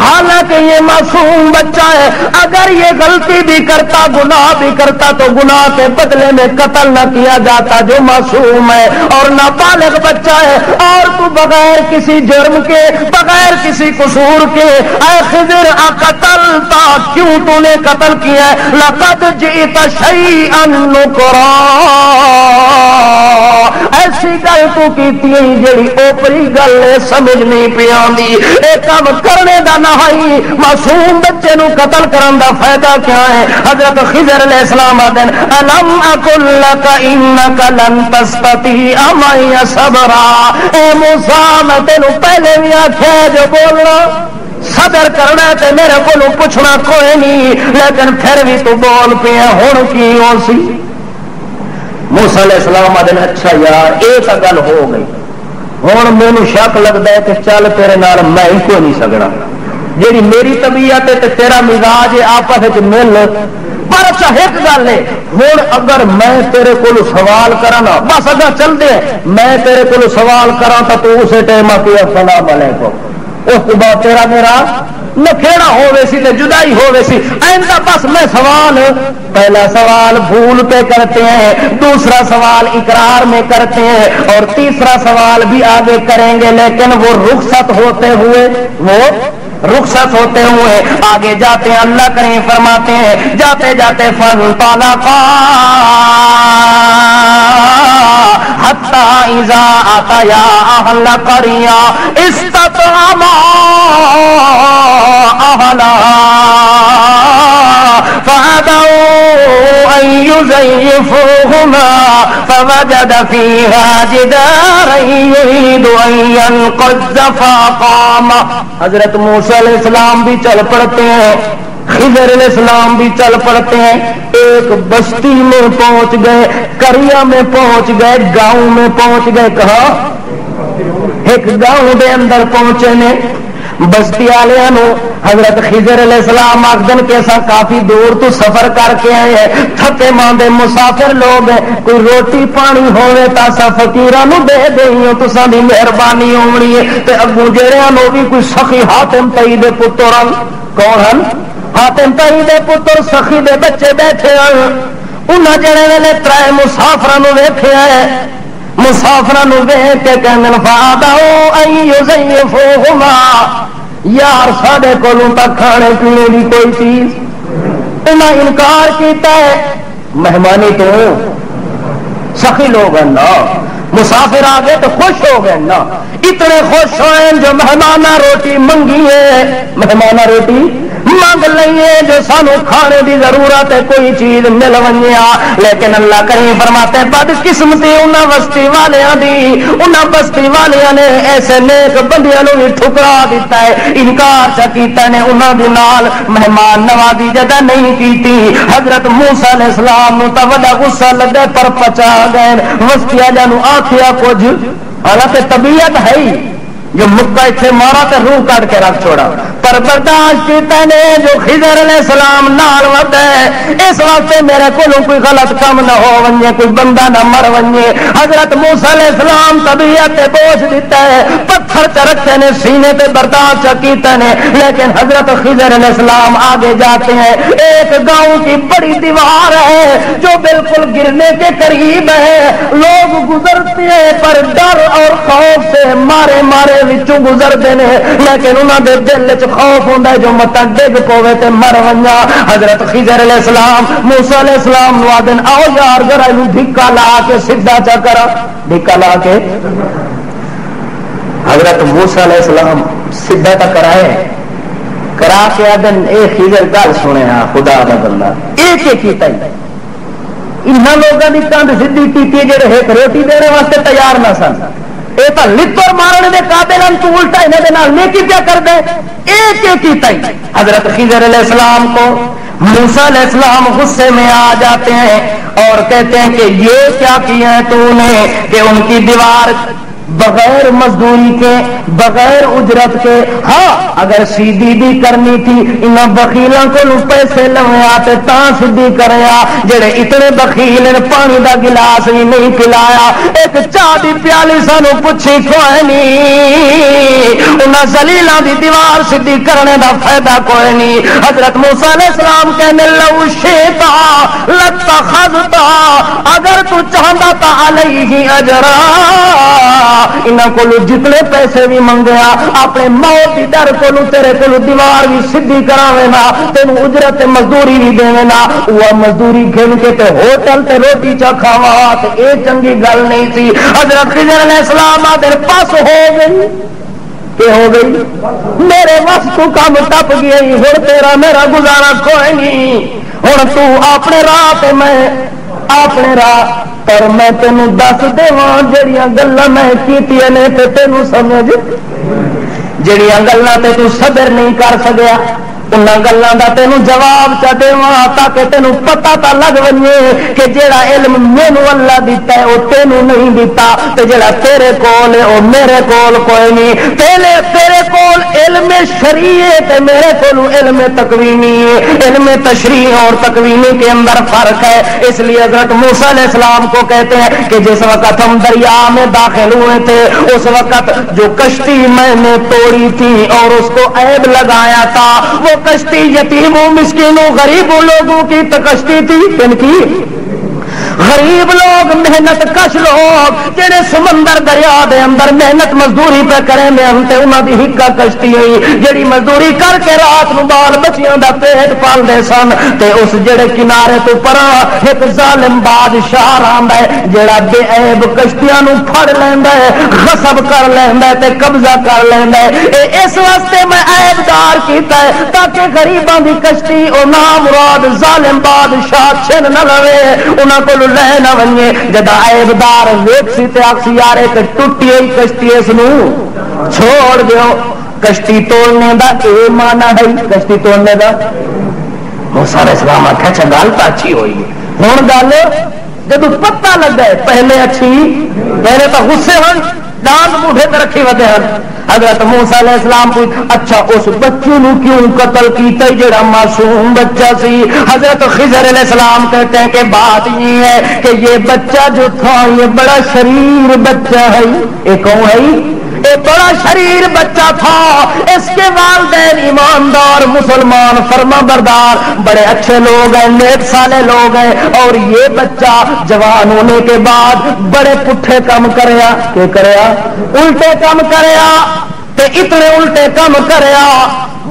حالانکہ یہ معصوم بچہ ہے اگر یہ غلطی بھی کرتا گناہ بھی کرتا تو گناہ کے بدلے میں قتل نہ کیا جاتا جو معصوم ہے اور نابالغ بچہ ہے. اور تو بغیر کسی جرم کے بغیر کسی قصور کے اے خضر اقتلتا کیوں تو نے قتل کیا ہے. لقد جئت شیئا نکرا. ایسی گل تو کیتی جڑی اوپری گل سمجھ نہیں پی آندی. اے کام کرنے دا نہ ہے معصوم بچے نو قتل کرن دا فائدہ کیا ہے. حضرت خضر علیہ السلام آدن الم اقل لک انک لن تستطیع معی صبرا. اے موسیٰ میں تینوں پہلے بھی آکھیا جو بولنا صبر کرنا تے میرے کو پوچھنا کوئی نہیں لیکن پھر بھی تو بول پیا ہوں کی ہو سی. موسیٰ علیہ السلام آدھے اچھا یار ایک گل ہو گئی ہوں مینو شک لگتا ہے کہ چل تیرے نال میں ہی کوئی نہیں سکنا جیڑی میری طبیعت ہے تے تیرا مزاج ہے آپس وچ مل پر اچھا ایک گل ہے ہوں اگر میں تیرے کو سوال کرا بس اگر چلتے ہیں میں تیرے کو سوال کرا تو اسی ٹائم آتی السلام علیکم اس کے بعد تیرا میرا نکھےڑا ہوئے سی تے جدائی ہوئے سی ایسا بس میں سوال پہلا سوال بھول پہ کرتے ہیں دوسرا سوال اقرار میں کرتے ہیں اور تیسرا سوال بھی آگے کریں گے لیکن وہ رخصت ہوتے ہوئے آگے جاتے ہیں اللہ کریم فرماتے ہیں جاتے جاتے فانطلقا حتی اذا اتیا اہل قریہ استطعما اہلہا فابوا ان یضیفوہما فوجد فیہا جدارا یرید ان ینقض فقام. حضرت موسیٰ علیہ السلام بھی چل پڑتے ہیں خضر علیہ السلام بھی چل پڑتے ہیں ایک بستی میں پہنچ گئے قریہ میں پہنچ گئے گاؤں میں پہنچ گئے کہاں ایک گاؤں دے اندر پہنچے نے بستی والوں حضرت خضر علیہ السلام آخدن کے سا کافی دور تو سفر کر کے آئے ہیں تھکے ماندے مسافر لوگ ہیں کوئی روٹی پانی ہوئے تا سا فقیراں دے دئیو تساں دی مہربانی ہونی ہے تے اگوں جڑیاں نو بھی کوئی سخی حاتم تئی دے پترن کون ہن حاتم تئی دے پتر سخی دے بچے بیٹھے ہیں انہاں جڑے ویلے ترے مسافراں نو ویکھیا ہے مسافراں نو ویکھ کے کہندن فاداؤ ان یزیفوہما یار ساڈے کولوں تک کھانے پینے کی کوئی چیز انہیں انکار کیتا ہے مہمانی تو سخی لوگ ہیں نا مسافر آ گئے تو خوش ہو گئے نا اتنے خوش ہوئے جو مہمانہ روٹی منگی ہے مہمانہ روٹی مانگ لئیے جو سانو کھانے دی ضرورت ہے کوئی چیز مل ونیا لیکن اللہ کریم فرماتے ہیں بد قسمتی انہاں بستی والیاں دی انہاں بستی والیاں نے ایسے نیک بندیاں نو بھی ٹھکرا دیتا ہے انکار چا کیتا نے انہاں دی نال مہمان نوازی جدا نہیں کیتی حضرت موسیٰ علیہ السلام نو تا وڈا غصہ لگے پر پچا گئے بستی والے نو آکھیا کچھ حالانکہ طبیعت ہے ہی جو مکہ اتنے مارا تو روح کٹ کے رکھ چھوڑا پر برداشت کیتا نے جو خضر علیہ السلام نال ود ہے اس واسطے میرے کو کوئی غلط کام نہ ہو ونجے کوئی بندہ نہ مر ونجے حضرت موسیٰ علیہ السلام طبیعت تے بوجھ دیتا ہے پتھر چ رکھتے نے سینے تے برداشت کیتا نے لیکن حضرت خضر علیہ السلام آگے جاتے ہیں ایک گاؤں کی بڑی دیوار ہے جو بالکل گرنے کے قریب ہے لوگ گزرتے ہیں پر ڈر اور خوف سے مارے مارے وچوں گزرتے ہیں لیکن انہاں دے دل وچ خوف ہوندا ہے جو متا ڈگ پوے تے مر ونجا حضرت خضر علیہ السلام موسیٰ علیہ السلام نو آدن آؤ یار ذرا اینو دھکا لا کے سیدھا چا کرا دھکا لا کے حضرت موسیٰ علیہ السلام سیدھا تا کرائے کرا کے آدن اے خضر گل سنے ہاں خدا دا بندہ ایک ایک کیتا ہی انہاں لوگاں دی کندھ سیدھی کیتی جڑے ایک روٹی دینے واسطے تیار نہ سن یہ تو لتر مارنے کے قابل تو الٹا انہیں نیکی کیا کر دے ایک ایک کیتا ہی حضرت خضر علیہ السلام کو موسیٰ علیہ السلام غصے میں آ جاتے ہیں اور کہتے ہیں کہ یہ کیا کیا ہے تو نے کہ ان کی دیوار بغیر مزدوری کے بغیر اجرت کے ہاں اگر سیدھی بھی کرنی تھی ان بخیلوں کو پیسے لوے آتے تا سیدھی کریا جڑے اتنے بخیل پانی دا گلاس بھی نہیں پلایا ایک چاہ دی پیالی سانو پوچھی کوئی نہیں انہاں ذلیلاں دی دیوار سیدھی کرنے دا فائدہ کوئی نہیں حضرت موسیٰ علیہ السلام کہنے لو شیطا لتخذتا اگر تو چاہتا تا علیہ اجرا انہاں کو جتنے پیسے بھی منگیا اپنے موت کی ڈر کو تیرے کو دیوار بھی سیدھی کراوے نا تینوں اجرت مزدوری بھی دے نا وہ مزدوری گھن کے تے ہوٹل تے روٹی چا کھاوا تے اے چنگی گل نہیں سی حضرت خضر علیہ السلام آدھر پاس ہو گئی کہ ہو گئی میرے وقت تو کام ٹپ گئی ہوں تیرا میرا گزارا کوئی نہیں ہوں تو اپنے راہ تے میں اپنے راہ پر میں تینوں دس دیواں جڑیاں گلاں میں کیتیاں نے تے تینوں سمجھ جڑیاں گلاں تے تو صبر نہیں کر سکیا انہاں گلاں دا تینوں جواب چا دیواں تاکہ تینوں پتہ تا لگ ونجے کہ جیڑا علم مینوں اللہ دیتا ہے او تینوں نہیں دیتا تے جیڑا تیرے کول ہے او میرے کول کوئی نہیں تیرے کول کول علم شریعت میرے کول علم تکوینی ہے. علم تشریح اور تکوینی کے اندر فرق ہے. اس لیے حضرت موسیٰ علیہ السلام کو کہتے ہیں کہ جس وقت ہم دریا میں داخل ہوئے تھے اس وقت جو کشتی میں نے توڑی تھی اور اس کو عیب لگایا تھا وہ کشتی یتیموں مسکینوں غریبوں لوگوں کی تو کشتی تھی. کن کی؟ غریب لوگ محنت کش لوگ جڑے سمندر دریا دے اندر محنت مزدوری پہ کریں میں ہم تے انہاں دی ہکا کشتی ہوئی جڑی مزدوری کر کے رات نو بال بچیاں دا پیٹ پال دے سن. تے اس جڑے کنارے تو پراں ایک ظالم بادشاہ رہندا ہے جڑا بے عیب کشتیاں نو پھڑ لیندا ہے غصب کر لیندا ہے تے قبضہ کر لیندا ہے. اس واسطے میں عیب دار کیتا ہے تاکہ غریباں دی کشتی او نامراد ظالم بادشاہ چھن نہ لوے انہاں کو لے نہ ونجے. جدا عیبدار ویکھ سی تے آکسی یار ایک ٹوٹی ہوئی کشتی اس نو چھوڑ دیو. کشتی توڑنے دا اے مانا ہے کشتی توڑنے دا. موسیٰ علیہ السلام آکھیا اچھا گل تو اچھی ہوئی ہن گل جدو پتہ لگا ہے پہلے اچھی پہلے تو غصے ہن ڈانگ موڈے تے رکھی ودے ہن. حضرت موسیٰ علیہ السلام کو اچھا اس بچے نو کیوں قتل کیتا جڑا معصوم بچہ سی. حضرت خضر علیہ السلام کہتے ہیں کہ بات یہ ہے کہ یہ بچہ جو تھا یہ بڑا شریر بچہ ہے. یہ کون ہے؟ یہ بڑا شریر بچہ تھا. اس کے والدین ایماندار مسلمان فرما بردار بڑے اچھے لوگ ہیں نیک سالے لوگ ہیں اور یہ بچہ جوان ہونے کے بعد بڑے پٹھے کام کریا. کہ کریا؟ الٹے کام کریا. تے اتنے الٹے کام کریا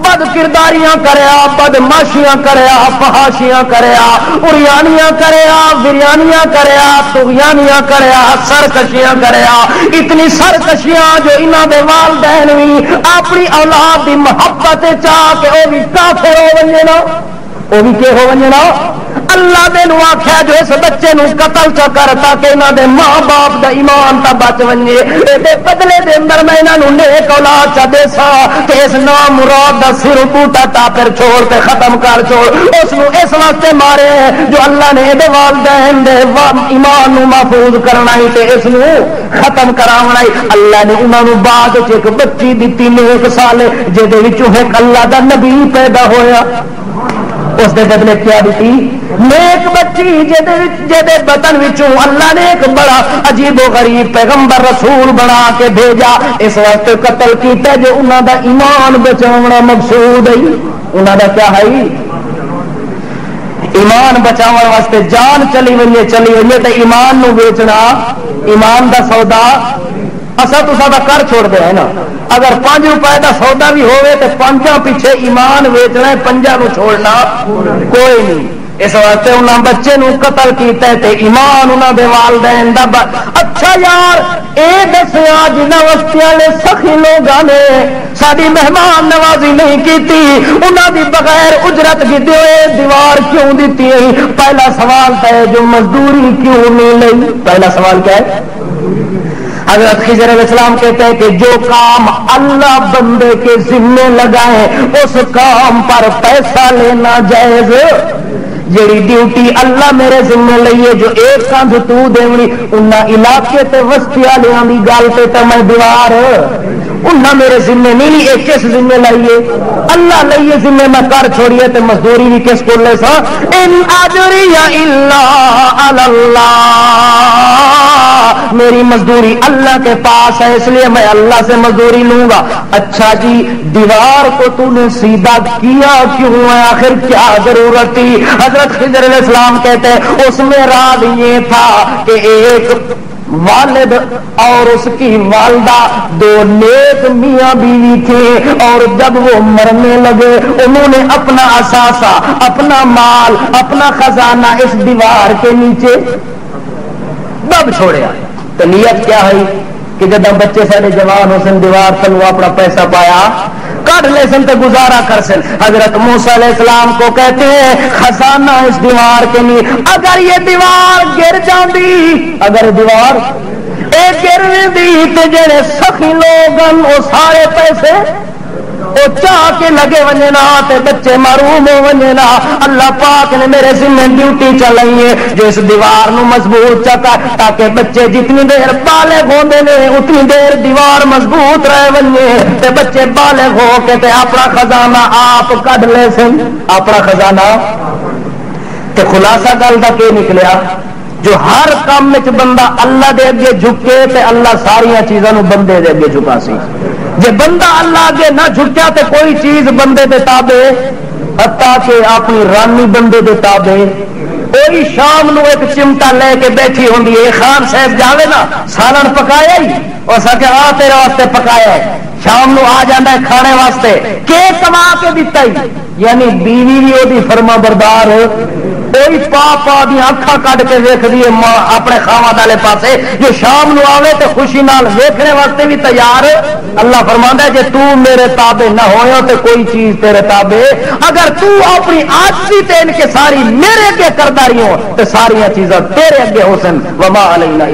بد کرداریاں کریا بدماشیاں کریا فحاشیاں کریا اریانیاں کریا بریانیاں کریا طغیانیاں کریا سرکشیاں کریا. اتنی سرکشیاں جو انہاں دے والدین بھی اپنی اولاد دی محبت چاہ کے وہ بھی کافر ہو ونجے نا وہ بھی کہ ہو ونجے نا. اللہ دے نو آخیا جو اس بچے نو قتل چا کر تاکہ انہاں دے ماں باپ دا ایمان تا بچ ونجے. اے بدلے دے اندر میں انہاں نو نیک اولاد چا دے سا کہ اس نام مراد دا سر بوٹا تا پھر چھوڑ تے ختم کر چھوڑ. اس نو اس واسطے مارے جو اللہ نے دے والدین دے ایمان نو محفوظ کرنا ہی تے اس نو ختم کراونا ہی. اللہ نے انہاں نو بعد وچ ایک بچی دتی نیک سال جے دے وچوں ایک اللہ دا نبی پیدا ہویا. اس دے بدلے کیا دیتی؟ نیک بچی جے بطن وچوں اللہ نے ایک بڑا عجیب و غریب پیغمبر رسول بنا کے بھیجا. اس وقت قتل کیتا جو انہاں دا ایمان بچاونا مقصود ہے. انہاں دا کیا ہے؟ ایمان بچاون واسطے جان چلی ویے تے ایمان نو بیچنا ایمان دا سودا اسا تو سادا کر چھوڑ دے ہے نا. اگر 5 روپے دا سودا بھی ہوئے تو 5 پیچھے ایمان ویچنا ہے 5 نو چھوڑنا کوئی نہیں. اس واسطے انہاں بچے نو قتل کیتا ہے تے ایمان انہاں دے والدین دا. اچھا یار اے دسیا جنہاں واسطے والے سخی لوگاں نے ساری مہمان نوازی نہیں کیتی انہاں دی بغیر اجرت گدے ہوئے دیوار کیوں دیتی ہے؟ پہلا سوال ہے جو مزدوری کیوں نہیں لئی؟ پہلا سوال کیا ہے؟ حضرت خضر علیہ السلام کہتے ہیں کہ جو کام اللہ بندے کے ذمے لگائے اس کام پر پیسہ لینا جائز. جیڑی ڈیوٹی اللہ میرے ذمے لئیے جو ایک کاندھ تو دیونی انہاں علاقے تے وسطی والیاں دی گل تے میں دیوار انہاں میرے ذمے نہیں لی. ایک کس ذمے لائیے؟ اللہ لئیے ذمے میں کر چھوڑیے تے مزدوری بھی کس کو لے سا؟ ان اجری الا علی اللہ. میری مزدوری اللہ کے پاس ہے اس لیے میں اللہ سے مزدوری لوں گا. اچھا جی دیوار کو تو نے سیدھا کیا کیوں ہے؟ آخر کیا ضرورت تھی؟ حضرت خضر علیہ السلام کہتے ہیں اس میں راز یہ تھا کہ ایک والد اور اس کی والدہ 2 نیک میاں بیوی تھے اور جب وہ مرنے لگے انہوں نے اپنا اثاثہ اپنا مال اپنا خزانہ اس دیوار کے نیچے دب چھوڑیا. تو نیت کیا ہے کہ جب بچے سارے جوان ہو سن دیوار تلو اپنا پیسہ پایا کٹ لے سن تو گزارا کر سن. حضرت موسیٰ علیہ السلام کو کہتے ہیں خزانہ اس دیوار کے لیے اگر یہ دیوار گر جاندی اگر دیوار گر دی تے جڑے سخی لوگ وہ سارے پیسے وہ چاہ کے لگے ونے نا تے بچے محروم ہو ونے نا. اللہ پاک نے میرے ذمہ ڈیوٹی چلائی ہے جو اس دیوار نو مضبوط چکا تاکہ بچے جتنی دیر بالغ ہوندے نے اتنی دیر دیوار مضبوط رہ ونجے تے بچے بالغ ہو کے تے اپنا خزانہ آپ کڈ لے سن. اپنا خزانہ تے خلاصہ گل دا کی نکلیا جو ہر کام وچ بندہ اللہ دے اگے جھکے تے اللہ ساری چیزاں نو بندے دے اگے جھکا سی. جے بندہ اللہ اگے نہ جھکیا تے کوئی چیز بندے دے تابع حتیٰ کہ اپنی رانی بندے دے تابع. کوئی شام نو ایک چمٹا لے کے بیٹھی ہوندی ہے خان صاحب جاوے نا سالن پکایا ہی اور سکے آ تیرے واسطے پکایا ہے شام نو آ جانا ہے کھانے واسطے کے کما کے دیتا ہی یعنی بیوی بھی وہ فرما بردار کوئی پا پا دیا اکھا کٹ کے ویکھ دی ماں اپنے خاوند والے پاسے جو شام نو آوے تو خوشی نال ویکھنے واسطے بھی تیار. اللہ فرماندا ہے جے تو میرے تابع نہ ہوئے تو کوئی چیز تیرے تابع اگر تو اپنی عاجزی تے ان کے ساری میرے اگے کردا رہی ہو تو ساری چیزاں تیرے اگے ہو سن. وما علینا